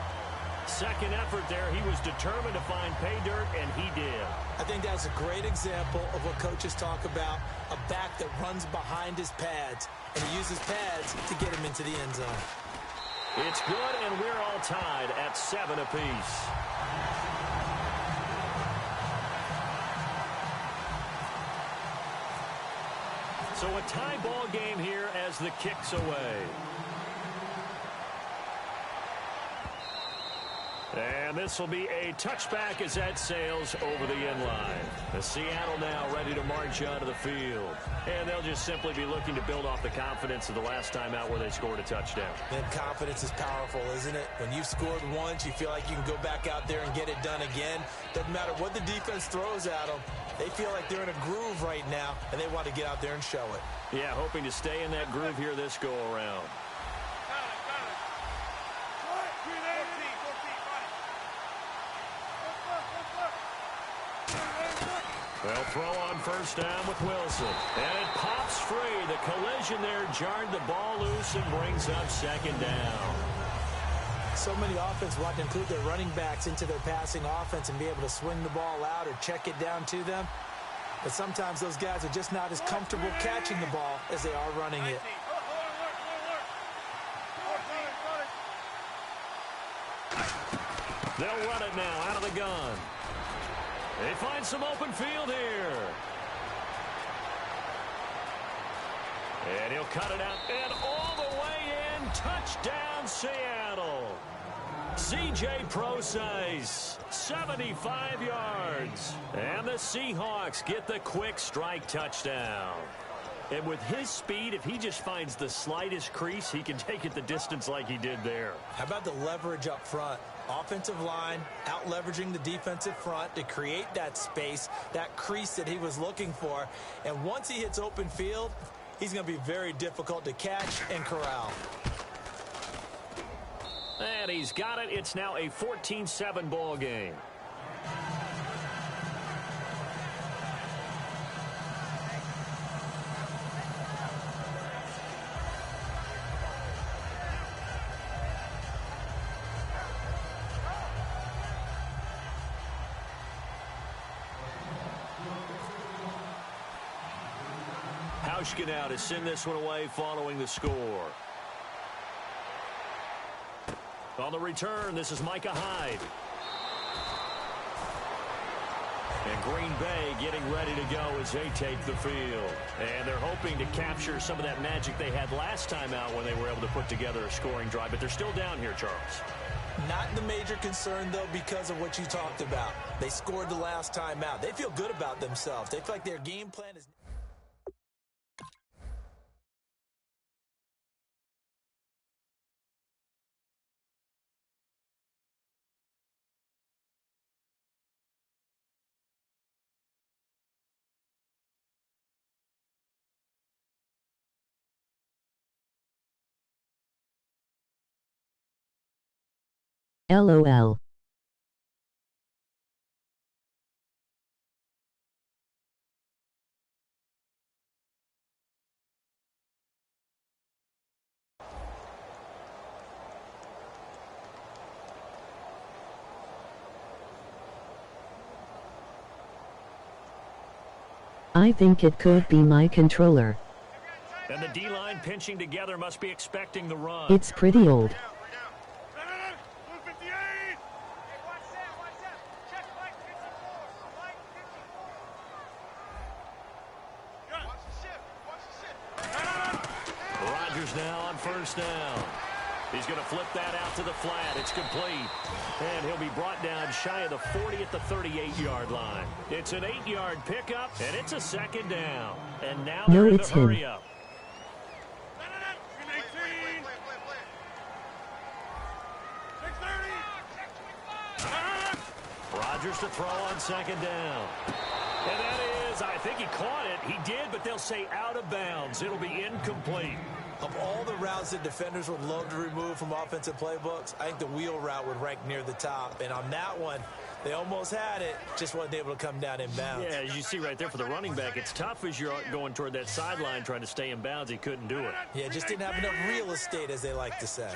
Second effort there, he was determined to find pay dirt, and he did. I think that's a great example of what coaches talk about, a back that runs behind his pads, and he uses pads to get him into the end zone. It's good, and we're all tied at 7 apiece. So a tie ball game here as the kick's away. And this will be a touchback as that sails over the end line. The Seattle now ready to march onto the field. And they'll just simply be looking to build off the confidence of the last time out where they scored a touchdown. And confidence is powerful, isn't it? When you've scored once, you feel like you can go back out there and get it done again. Doesn't matter what the defense throws at them. They feel like they're in a groove right now, and they want to get out there and show it. Yeah, hoping to stay in that groove here this go-around. They'll throw on first down with Wilson. And it pops free. The collision there jarred the ball loose and brings up second down. So many offenses want to include their running backs into their passing offense and be able to swing the ball out or check it down to them. But sometimes those guys are just not as comfortable catching the ball as they are running it. They'll run it now out of the gun. They find some open field here. And he'll cut it out and all the way in. Touchdown, Seattle. C.J. Procise, 75 yards. And the Seahawks get the quick strike touchdown. And with his speed, if he just finds the slightest crease, he can take it the distance like he did there. How about the leverage up front? Offensive line out leveraging the defensive front to create that space, that crease that he was looking for. And once he hits open field, he's going to be very difficult to catch and corral. And he's got it. It's now a 14-7 ball game. Hauschka now to send this one away following the score. On the return, this is Micah Hyde. And Green Bay getting ready to go as they take the field. And they're hoping to capture some of that magic they had last time out when they were able to put together a scoring drive. But they're still down here, Charles. Not the major concern, though, because of what you talked about. They scored the last time out. They feel good about themselves. They feel like their game plan is... LOL. I think it could be my controller. And the D-line pinching together must be expecting the run. It's pretty old. Rodgers now on first down. He's going to flip that out to the flat. It's complete. And he'll be brought down shy of the 40 at the 38-yard line. It's an 8-yard pickup, and it's a second down. And now they're in the hurry up. Rodgers to throw on second down. And that is, I think he caught it. He did, but they'll say out of bounds. It'll be incomplete. Of all the routes that defenders would love to remove from offensive playbooks, I think the wheel route would rank near the top. And on that one, they almost had it, just wasn't able to come down in bounds. Yeah, as you see right there for the running back, it's tough as you're going toward that sideline trying to stay in bounds. He couldn't do it. Yeah, just didn't have enough real estate, as they like to say.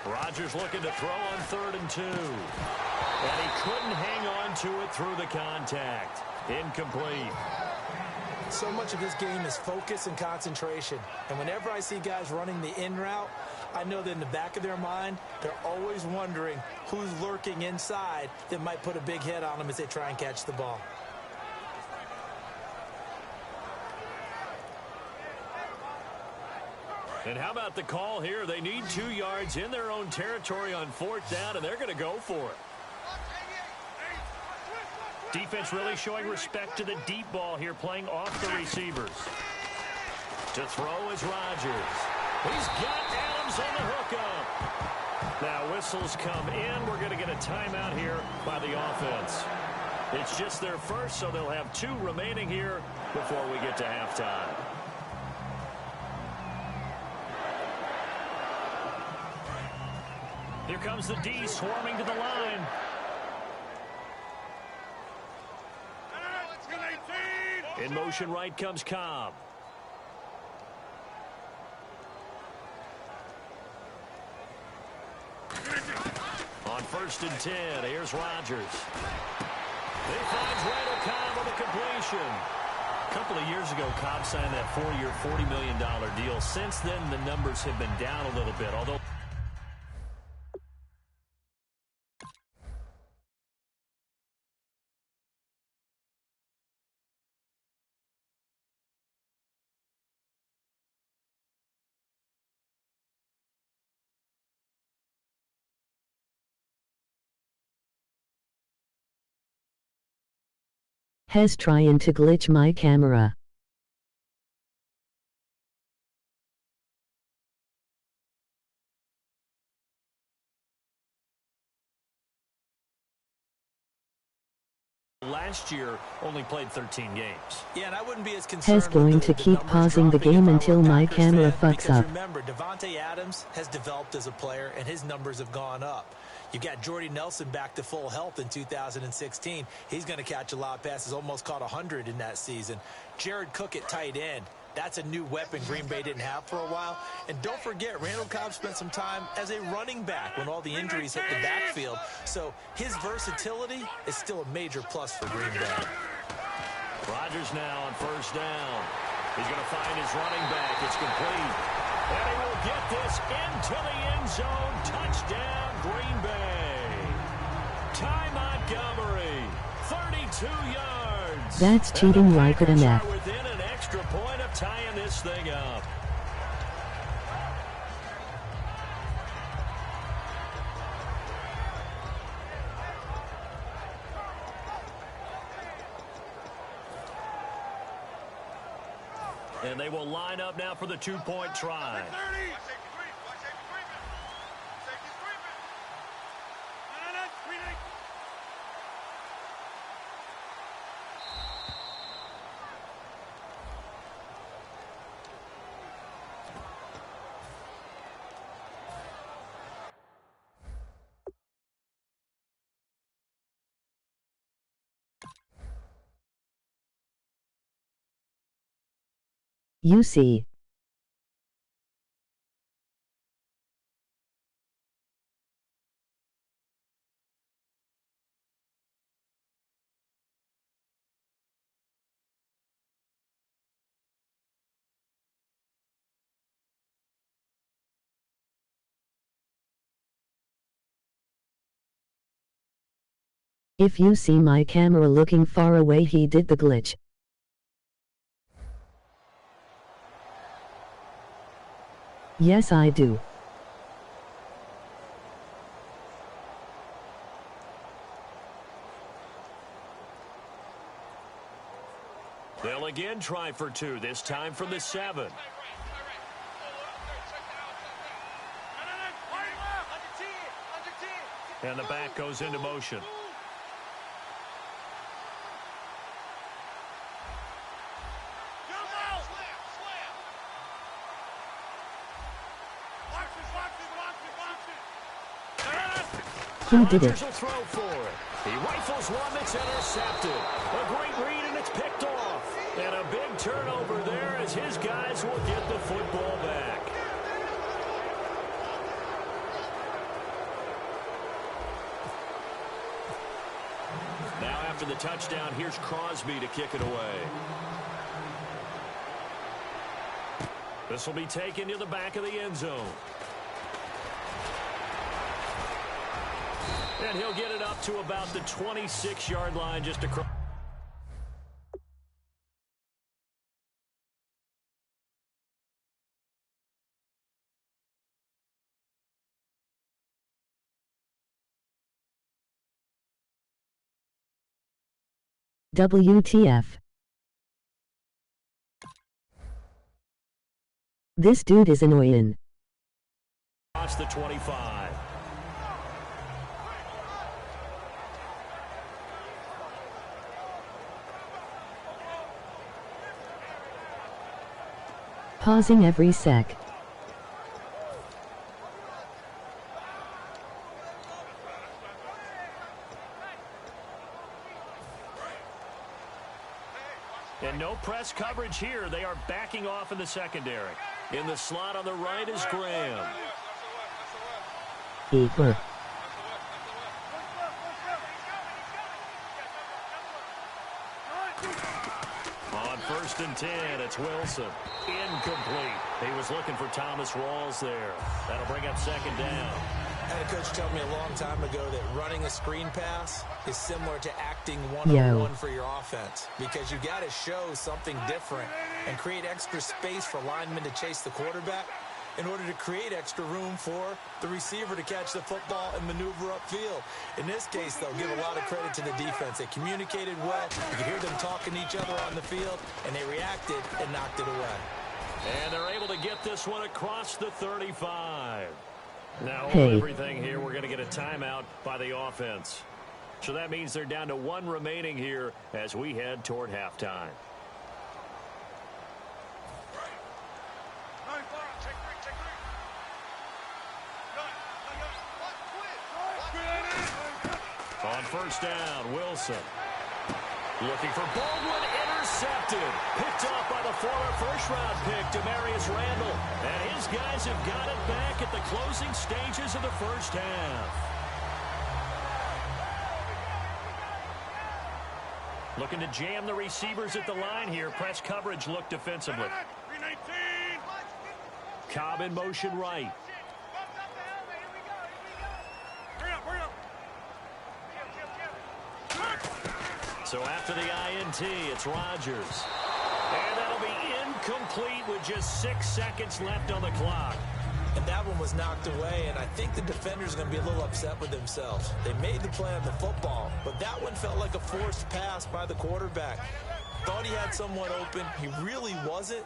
Rodgers looking to throw on 3rd and 2. And he couldn't hang on to it through the contact. Incomplete. So much of this game is focus and concentration. And whenever I see guys running the in route, I know that in the back of their mind, they're always wondering who's lurking inside that might put a big hit on them as they try and catch the ball. And how about the call here? They need 2 yards in their own territory on 4th down, and they're going to go for it. Defense really showing respect to the deep ball here, playing off the receivers. To throw is Rodgers. He's got Adams on the hookup. Now whistles come in. We're going to get a timeout here by the offense. It's just their first, so they'll have 2 remaining here before we get to halftime. Here comes the D swarming to the line. In motion right comes Cobb. On 1st and 10, here's Rodgers. He finds Randall Cobb with a completion. A couple of years ago, Cobb signed that 4-year, $40 million deal. Since then, the numbers have been down a little bit, although Has trying to glitch my camera. last year only played 13 games. Yeah, and I wouldn't be as concerned. Has going to keep pausing the game until my camera fucks up. Remember, Davante Adams has developed as a player, and his numbers have gone up. You got Jordy Nelson back to full health in 2016. He's going to catch a lot of passes, almost caught 100 in that season. Jared Cook at tight end. That's a new weapon Green Bay didn't have for a while. And don't forget, Randall Cobb spent some time as a running back when all the injuries hit the backfield. So his versatility is still a major plus for Green Bay. Rodgers now on 1st down. He's going to find his running back. It's complete. And he will get this into the end zone. Touchdown, Green Bay. Ty Montgomery, 32 yards. That's cheating like an F. Within an extra point of tying this thing up. And they will line up now for the 2-point try. You see. If you see my camera looking far away, he did the glitch. Yes, I do. They'll again try for two, this time from the 7. And the back goes into motion. He did it. Will throw for it. He rifles one that's intercepted. A great read, and it's picked off. And a big turnover there as his guys will get the football back. Now after the touchdown, here's Crosby to kick it away. This will be taken to the back of the end zone. And he'll get it up to about the 26-yard line just across. WTF. This dude is annoying. Across the 25. Pausing every sec. And no press coverage here. They are backing off in the secondary. In the slot on the right is Graham. Equal. On 1st and 10, it's Wilson. Incomplete. He was looking for Thomas Rawls there. That'll bring up 2nd down. I had a coach tell me a long time ago that running a screen pass is similar to acting one-on-one for your offense, because you got to show something different and create extra space for linemen to chase the quarterback in order to create extra room for the receiver to catch the football and maneuver upfield. In this case, they'll give a lot of credit to the defense. They communicated well. You could hear them talking to each other on the field, and they reacted and knocked it away. And they're able to get this one across the 35. Now, Hey. everything here, we're going to get a timeout by the offense. So that means they're down to 1 remaining here as we head toward halftime. On 1st down, Wilson. Looking for Baldwin, intercepted. Picked off by the former first-round pick, Demarius Randall. And his guys have got it back at the closing stages of the first half. Looking to jam the receivers at the line here. Press coverage look defensively. Cobb in motion right. So after the INT, it's Rodgers. And that'll be incomplete with just 6 seconds left on the clock. And that one was knocked away, and I think the defender's going to be a little upset with themselves. They made the play on the football, but that one felt like a forced pass by the quarterback. Thought he had someone open. He really wasn't.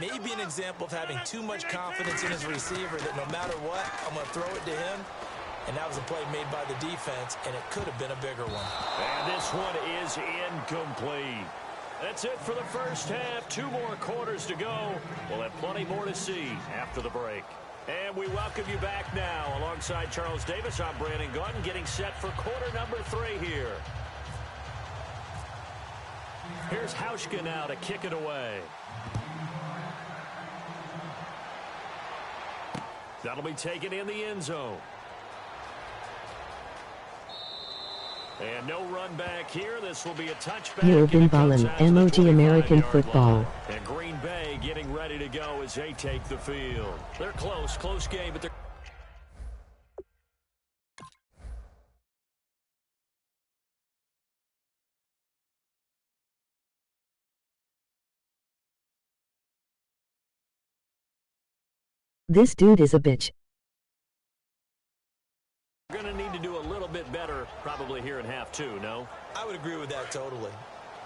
Maybe an example of having too much confidence in his receiver that no matter what, I'm going to throw it to him. And that was a play made by the defense, and it could have been a bigger one. And this one is incomplete. That's it for the first half. 2 more quarters to go. We'll have plenty more to see after the break. And we welcome you back now. Alongside Charles Davis, I'm Brandon Gordon, getting set for quarter number 3 here. Here's Hauschka now to kick it away. That'll be taken in the end zone. And no run back here. This will be a touchback. You've been ballin', emoji American football. And Green Bay getting ready to go as they take the field. They're close game, but they're This dude is a bitch. We're going to need to do a little bit better probably here in half two, no? I would agree with that totally.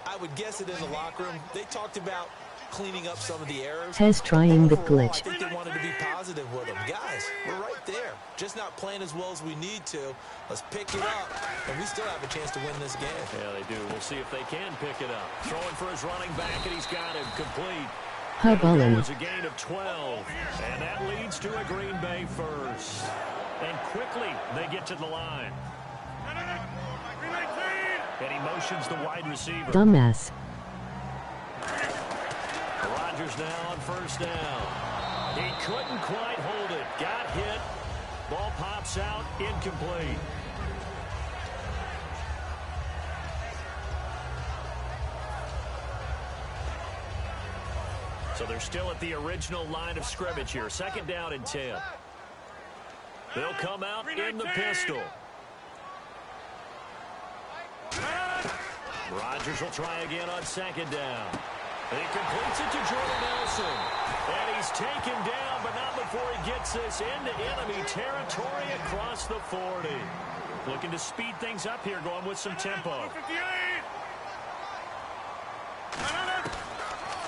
I would guess it in the locker room. They talked about cleaning up some of the errors. Has trying the Overall, glitch. I think they wanted to be positive with them. Guys, we're right there. Just not playing as well as we need to. Let's pick it up, and we still have a chance to win this game. Yeah, they do. We'll see if they can pick it up. Throwing for his running back, and he's got him complete. Hubbalin. It's a gain of 12, and that leads to a Green Bay first. And quickly, they get to the line. And he motions the wide receiver. Dumbass. Rodgers now on first down. He couldn't quite hold it. Got hit. Ball pops out. Incomplete. So they're still at the original line of scrimmage here. Second down and 10. They'll come out in the pistol. Rodgers will try again on second down. He completes it to Jordan Nelson. And he's taken down, but not before he gets this into enemy territory across the 40. Looking to speed things up here, going with some tempo.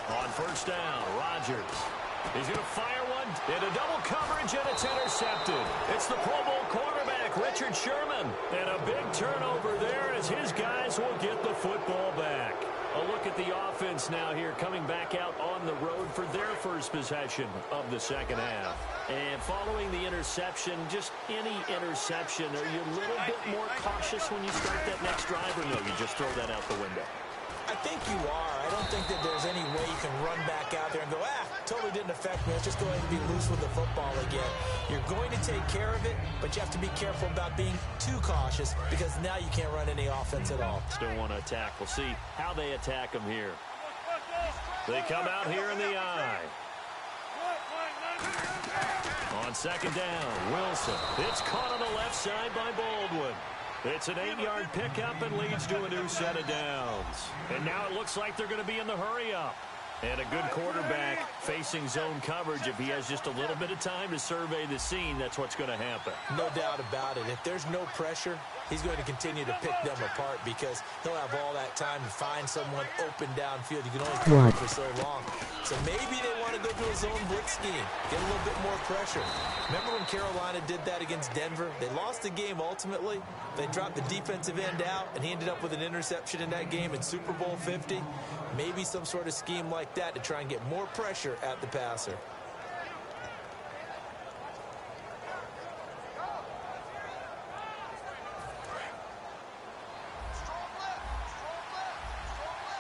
On first down, Rodgers. He's going to fire one into double coverage, and it's intercepted. It's the Pro Bowl quarterback, Richard Sherman. And a big turnover there as his guys will get the football back. A look at the offense now here, coming back out on the road for their first possession of the second half. And following the interception, just any interception, are you a little bit more cautious when you start that next drive, or no, you just throw that out the window? I think you are. I don't think that there's any way you can run back out there and go, totally didn't affect me. Let's just go ahead and be loose with the football again. You're going to take care of it, but you have to be careful about being too cautious because now you can't run any offense at all. Still want to attack. We'll see how they attack them here. They come out here in the eye. On second down, Wilson. It's caught on the left side by Baldwin. It's an 8-yard pickup and leads to a new set of downs. And now it looks like they're going to be in the hurry-up. And a good quarterback facing zone coverage. If he has just a little bit of time to survey the scene, that's what's going to happen. No doubt about it. If there's no pressure, he's going to continue to pick them apart because he'll have all that time to find someone open downfield. You can only cover for so long. So maybe they want to go to a zone blitz scheme, get a little bit more pressure. Remember when Carolina did that against Denver? They lost the game ultimately. They dropped the defensive end out, and he ended up with an interception in that game in Super Bowl 50. Maybe some sort of scheme like that to try and get more pressure at the passer.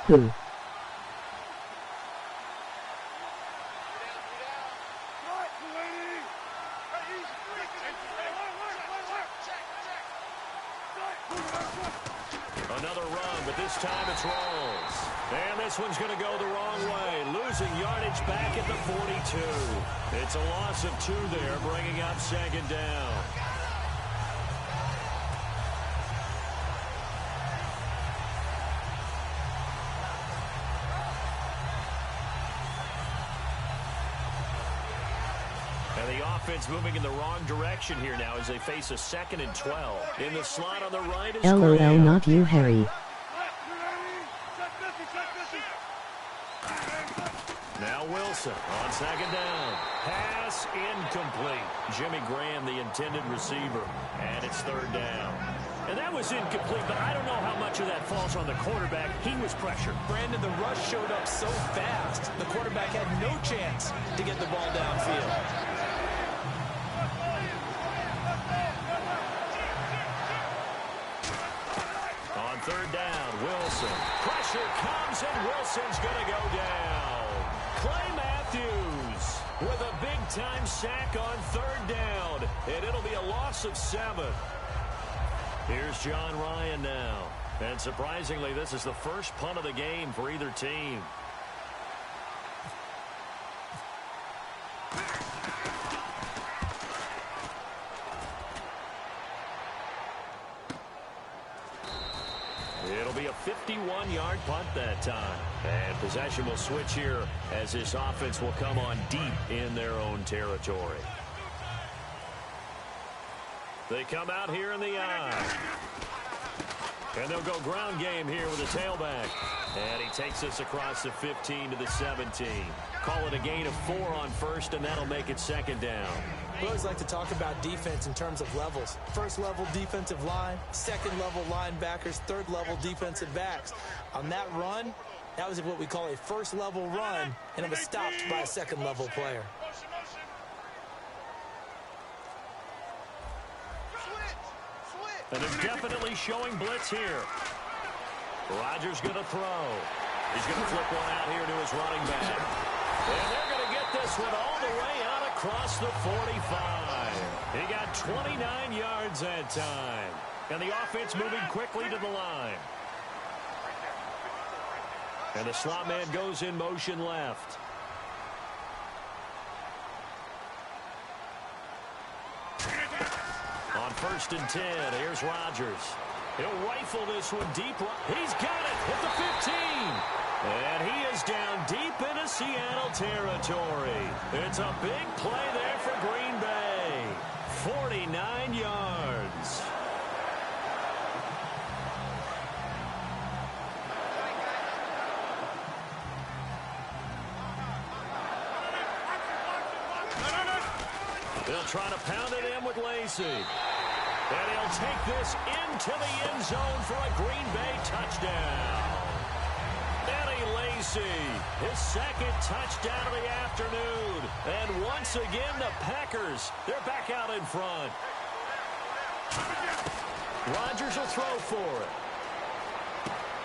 Who? Another run, but this time it's Rawls. And this one's going to go the wrong way, losing yardage back at the 42. It's a loss of 2 there, bringing up second down. And the offense moving in the wrong direction here now as they face a 2nd and 12. In the slot on the right is LOL, Graham. not you, Harry. Now Wilson on second down. Pass incomplete. Jimmy Graham, the intended receiver. And it's 3rd down. And that was incomplete, but I don't know how much of that falls on the quarterback. He was pressured. Brandon, the rush showed up so fast, the quarterback had no chance to get the ball downfield. On 3rd down, Wilson. Pressure comes, and Wilson's going to go down. Clay Matthews with a big-time sack on 3rd down, and it'll be a loss of 7. Here's John Ryan now. And surprisingly, this is the first punt of the game for either team. It'll be a 51-yard punt that time. And possession will switch here as this offense will come on deep in their own territory. They come out here in the eye. And they'll go ground game here with a tailback. And he takes us across the 15 to the 17. Call it a gain of 4 on first, and that'll make it second down. We always like to talk about defense in terms of levels. First level defensive line, second level linebackers, third level defensive backs. On that run, that was what we call a first level run, and it was stopped by a second level player. And they're definitely showing blitz here. Rodgers going to throw. He's going to flip one out here to his running back. And they're going to get this one all the way out across the 45. He got 29 yards that time. And the offense moving quickly to the line. And the slot man goes in motion left. On 1st and 10, here's Rodgers. He'll rifle this one deep. He's got it at the 15. And he is down deep into Seattle territory. It's a big play there for Green Bay. 49 yards. They'll try to pound it in with Lacy. And he'll take this into the end zone for a Green Bay touchdown. Eddie Lacy, his second touchdown of the afternoon. And once again, the Packers, they're back out in front. Rodgers will throw for it.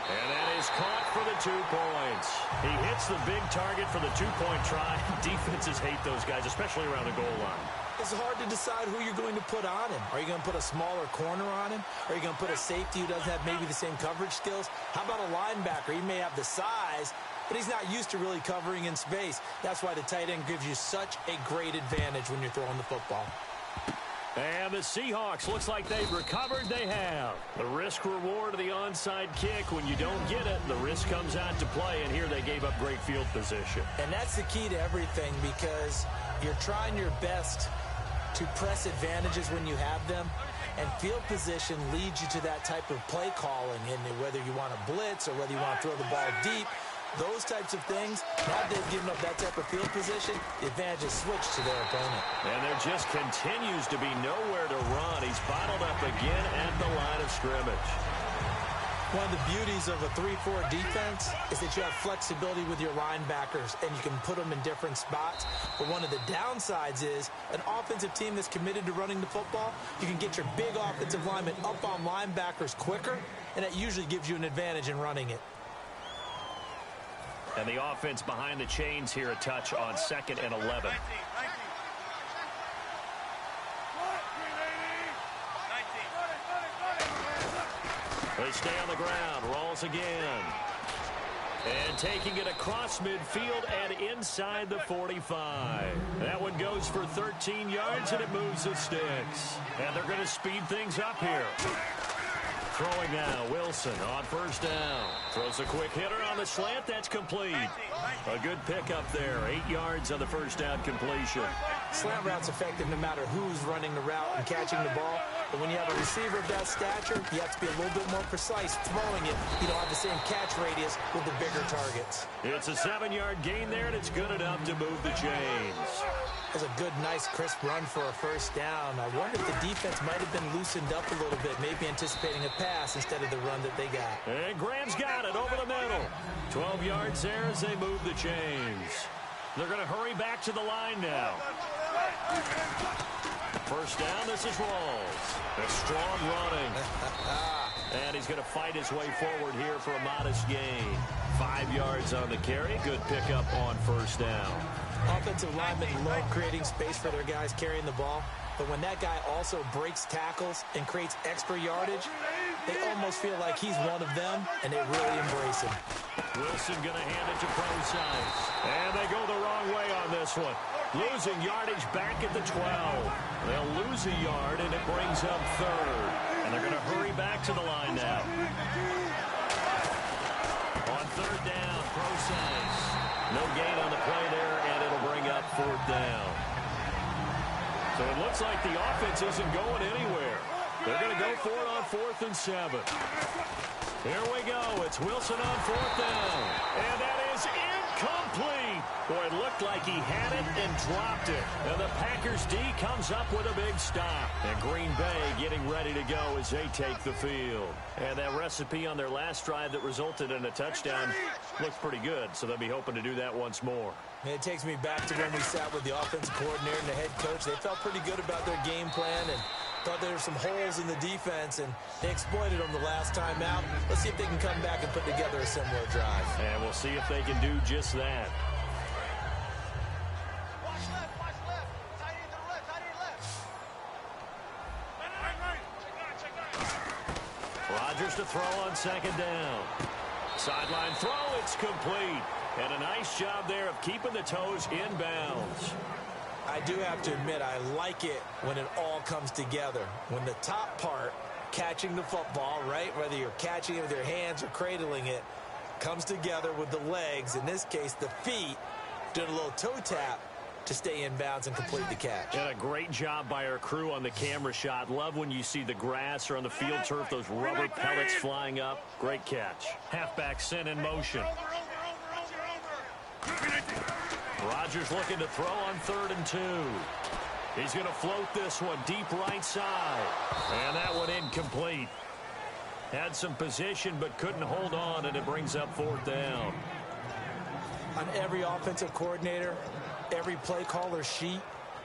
And that is caught for the 2 points. He hits the big target for the 2-point try. Defenses hate those guys, especially around the goal line. It's hard to decide who you're going to put on him. Are you going to put a smaller corner on him? Are you going to put a safety who doesn't have maybe the same coverage skills? How about a linebacker? He may have the size, but he's not used to really covering in space. That's why the tight end gives you such a great advantage when you're throwing the football. And the Seahawks, looks like they've recovered. They have. The risk-reward of the onside kick. When you don't get it, the risk comes out to play, and here they gave up great field position. And that's the key to everything, because you're trying your best to press advantages when you have them, and field position leads you to that type of play calling, and whether you want to blitz or whether you want to throw the ball deep, those types of things. Now they've given up that type of field position, the advantage is switched to their opponent. And there just continues to be nowhere to run. He's bottled up again at the line of scrimmage. One of the beauties of a 3-4 defense is that you have flexibility with your linebackers, and you can put them in different spots. But one of the downsides is an offensive team that's committed to running the football, you can get your big offensive linemen up on linebackers quicker, and that usually gives you an advantage in running it. And the offense behind the chains here, a touch on 2nd and 11. They stay on the ground, rolls again. And taking it across midfield and inside the 45. That one goes for 13 yards, and it moves the sticks. And they're going to speed things up here. Throwing now, Wilson on 1st down. Throws a quick hitter on the slant. That's complete. A good pickup there. 8 yards on the 1st down completion. Slant route's effective no matter who's running the route and catching the ball. But when you have a receiver of that stature, you have to be a little bit more precise throwing it. You don't have the same catch radius with the bigger targets. It's a 7-yard gain there, and it's good enough to move the chains. That's a good, nice, crisp run for a 1st down. I wonder if the defense might have been loosened up a little bit, maybe anticipating a pass instead of the run that they got. And Graham's got it over the middle. 12 yards there as they move the chains. They're going to hurry back to the line now. 1st down, this is Rawls. A strong running. And he's going to fight his way forward here for a modest gain. 5 yards on the carry. Good pickup on 1st down. Offensive linemen love creating space for their guys carrying the ball. But when that guy also breaks tackles and creates extra yardage, they almost feel like he's one of them, and they really embrace him. Wilson going to hand it to Procise. And they go the wrong way on this one. Losing yardage back at the 12. They'll lose a yard, and it brings up 3rd. And they're going to hurry back to the line now. On third down, Process. No gain on the play there, and it'll bring up fourth down. So it looks like the offense isn't going anywhere. They're going to go for it on 4th and 7. Here we go. It's Wilson on 4th down. And that is incomplete. Boy, it looked like he had it and dropped it. And the Packers D comes up with a big stop. And Green Bay getting ready to go as they take the field. And that recipe on their last drive that resulted in a touchdown looks pretty good. So they'll be hoping to do that once more. And it takes me back to when we sat with the offensive coordinator and the head coach. They felt pretty good about their game plan and thought there were some holes in the defense, and they exploited them the last time out. Let's see if they can come back and put together a similar drive. And we'll see if they can do just that. Watch left, watch left. Tight end to the left, tight end left. Rodgers to throw on 2nd down. Sideline throw, it's complete. And a nice job there of keeping the toes in bounds. I do have to admit, I like it when it all comes together. When the top part, catching the football, right, whether you're catching it with your hands or cradling it, comes together with the legs, in this case the feet, doing a little toe tap to stay in bounds and complete the catch. And a great job by our crew on the camera shot. Love when you see the grass or on the field turf, those rubber pellets flying up. Great catch. Halfback sent in motion. Rodgers looking to throw on 3rd and 2. He's going to float this one deep right side. And that one incomplete. Had some position but couldn't hold on, and it brings up 4th down. On every offensive coordinator, every play caller sheet,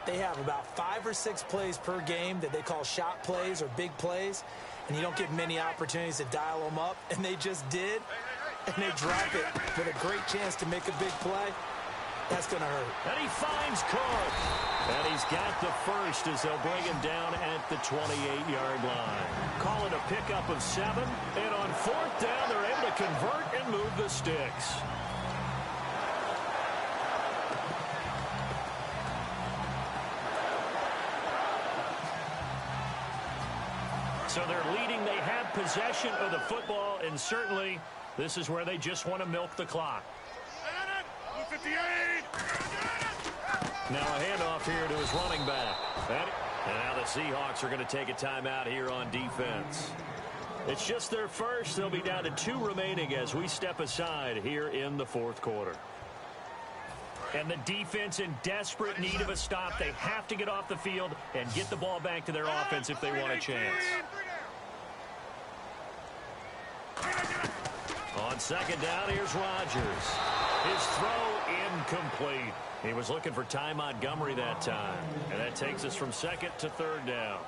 they have about 5 or 6 plays per game that they call shot plays or big plays, and you don't get many opportunities to dial them up, and they just did, and they drop it with a great chance to make a big play. That's going to hurt. And he finds Cook. And he's got the first as they'll bring him down at the 28-yard line. Call it a pickup of 7. And on 4th down, they're able to convert and move the sticks. So they're leading. They have possession of the football, and certainly this is where they just want to milk the clock. Now a handoff here to his running back. And now the Seahawks are going to take a timeout here on defense. It's just their first. They'll be down to 2 remaining as we step aside here in the 4th quarter. And the defense in desperate need of a stop. They have to get off the field and get the ball back to their offense if they want a chance. On 2nd down, here's Rodgers. His throw incomplete. He was looking for Ty Montgomery that time. And that takes us from 2nd to 3rd down.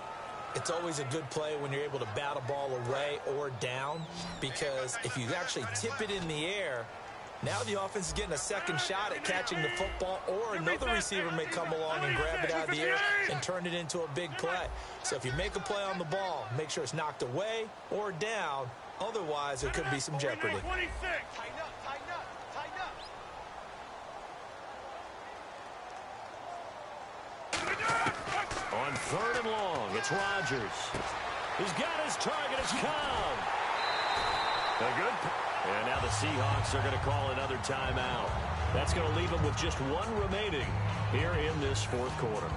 It's always a good play when you're able to bat a ball away or down, because if you actually tip it in the air, now the offense is getting a second shot at catching the football, or another receiver may come along and grab it out of the air and turn it into a big play. So if you make a play on the ball, make sure it's knocked away or down. Otherwise, there could be some jeopardy. 26. Tighten up, tighten up, tighten up. On 3rd and long, it's Rodgers. He's got his target. It's Cobb. And now the Seahawks are going to call another timeout. That's going to leave them with just 1 remaining here in this 4th quarter.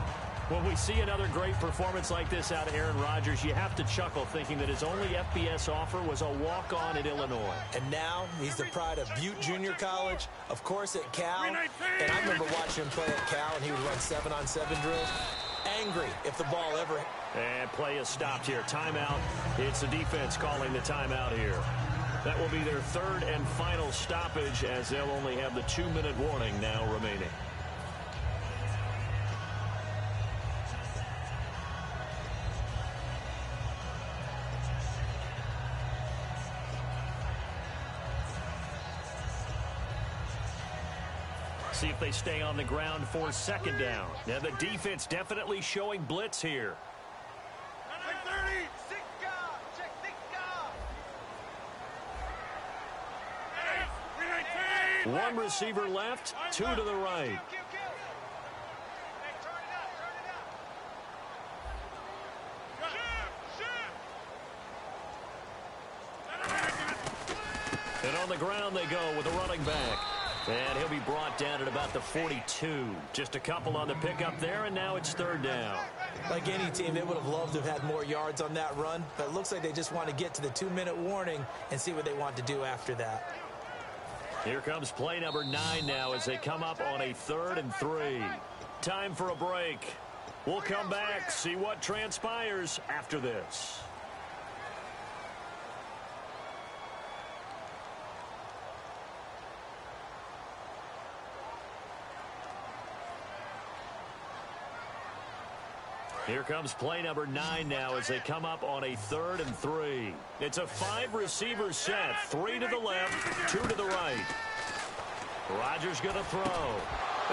When we see another great performance like this out of Aaron Rodgers, you have to chuckle thinking that his only FBS offer was a walk-on at Illinois. And now he's the pride of Butte Junior College, of course at Cal. And I remember watching him play at Cal, and he would run 7-on-7 drills. Angry if the ball ever... And play is stopped here. Timeout. It's the defense calling the timeout here. That will be their 3rd and final stoppage, as they'll only have the 2-minute warning now remaining. See if they stay on the ground for 2nd down. Now the defense definitely showing blitz here. 30. 6 guard. Check 6 guard. 1 receiver left, 2 to the right. Hey, turn it up, turn it up. And on the ground they go with a running back. And he'll be brought down at about the 42. Just a couple on the pickup there, and now it's third down. Like any team, they would have loved to have had more yards on that run, but it looks like they just want to get to the 2-minute warning and see what they want to do after that. Here comes play number 9 now as they come up on a 3rd and 3. Time for a break. We'll come back, see what transpires after this. Here comes play number 9 now as they come up on a 3rd and 3. It's a 5-receiver set, 3 to the left, 2 to the right. Rodgers going to throw.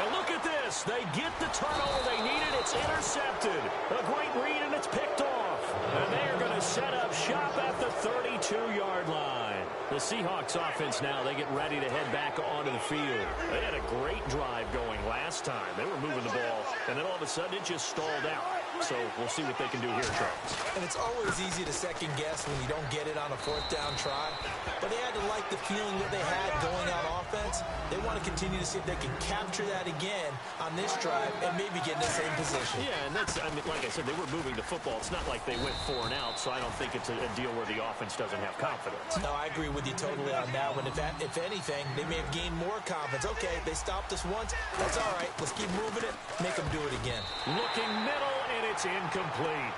And look at this. They get the turnover they needed. It's intercepted. A great read, and it's picked off. And they are going to set up shop at the 32-yard line. The Seahawks offense now, they get ready to head back onto the field. They had a great drive going last time. They were moving the ball, and then all of a sudden it just stalled out. So we'll see what they can do here, Charles. And it's always easy to second guess when you don't get it on a 4th down try. But they had to like the feeling that they had going on offense. They want to continue to see if they can capture that again on this drive and maybe get in the same position. Yeah, and that's, I mean, like I said, they were moving the football. It's not like they went 4 and out, so I don't think it's a deal where the offense doesn't have confidence. No, I agree with you totally on that one. If anything, they may have gained more confidence. Okay, they stopped us once. That's all right. Let's keep moving it. Make them do it again. Looking middle, and it's incomplete.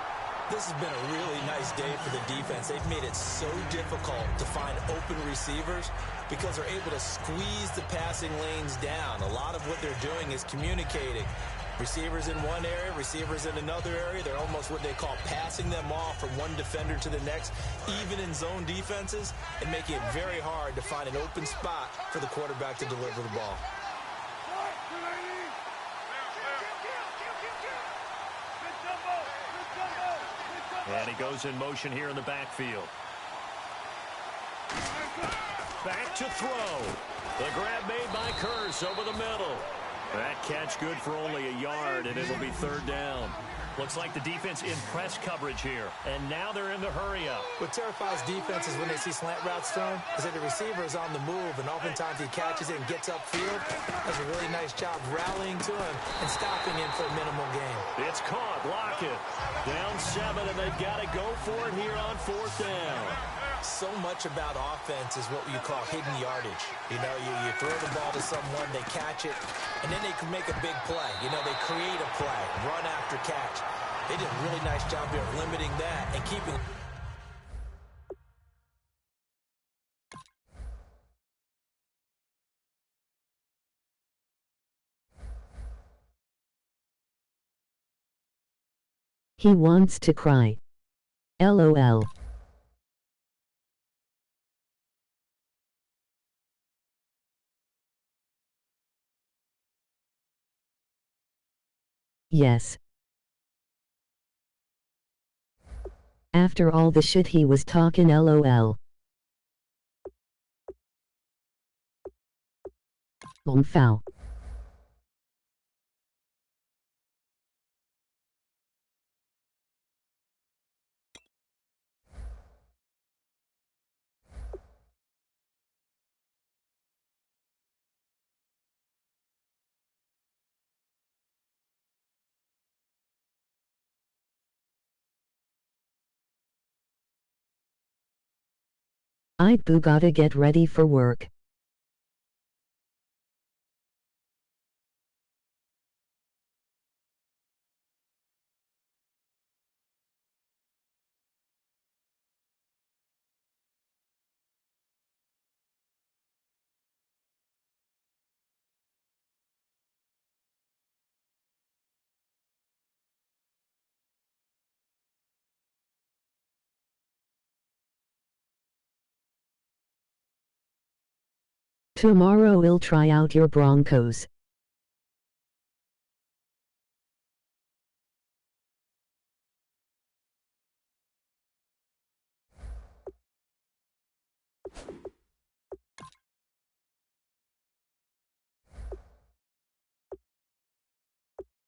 This has been a really nice day for the defense. They've made it so difficult to find open receivers because they're able to squeeze the passing lanes down. A lot of what they're doing is communicating. Receivers in one area, receivers in another area. They're almost what they call passing them off from one defender to the next, even in zone defenses, and making it very hard to find an open spot for the quarterback to deliver the ball. And he goes in motion here in the backfield. Back to throw. The grab made by Curse over the middle. That catch good for only a yard, and it'll be 3rd down. Looks like the defense in press coverage here, and now they're in the hurry-up. What terrifies defenses when they see slant routes thrown is that the receiver is on the move, and oftentimes he catches it and gets upfield. Does a really nice job rallying to him and stopping him for a minimal gain. It's caught. Lockett. Down 7, and they've got to go for it here on 4th down. So much about offense is what you call hidden yardage. You know, you throw the ball to someone, they catch it, and then they can make a big play. You know, they create a play, run after catch. They did a really nice job here of limiting that and keeping. He wants to cry. LOL. Yes. After all the shit he was talking, LOL. Foul. I'd boo gotta get ready for work. Tomorrow we'll try out your Broncos.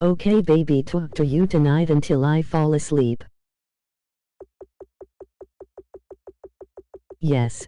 Okay baby, talk to you tonight until I fall asleep. Yes.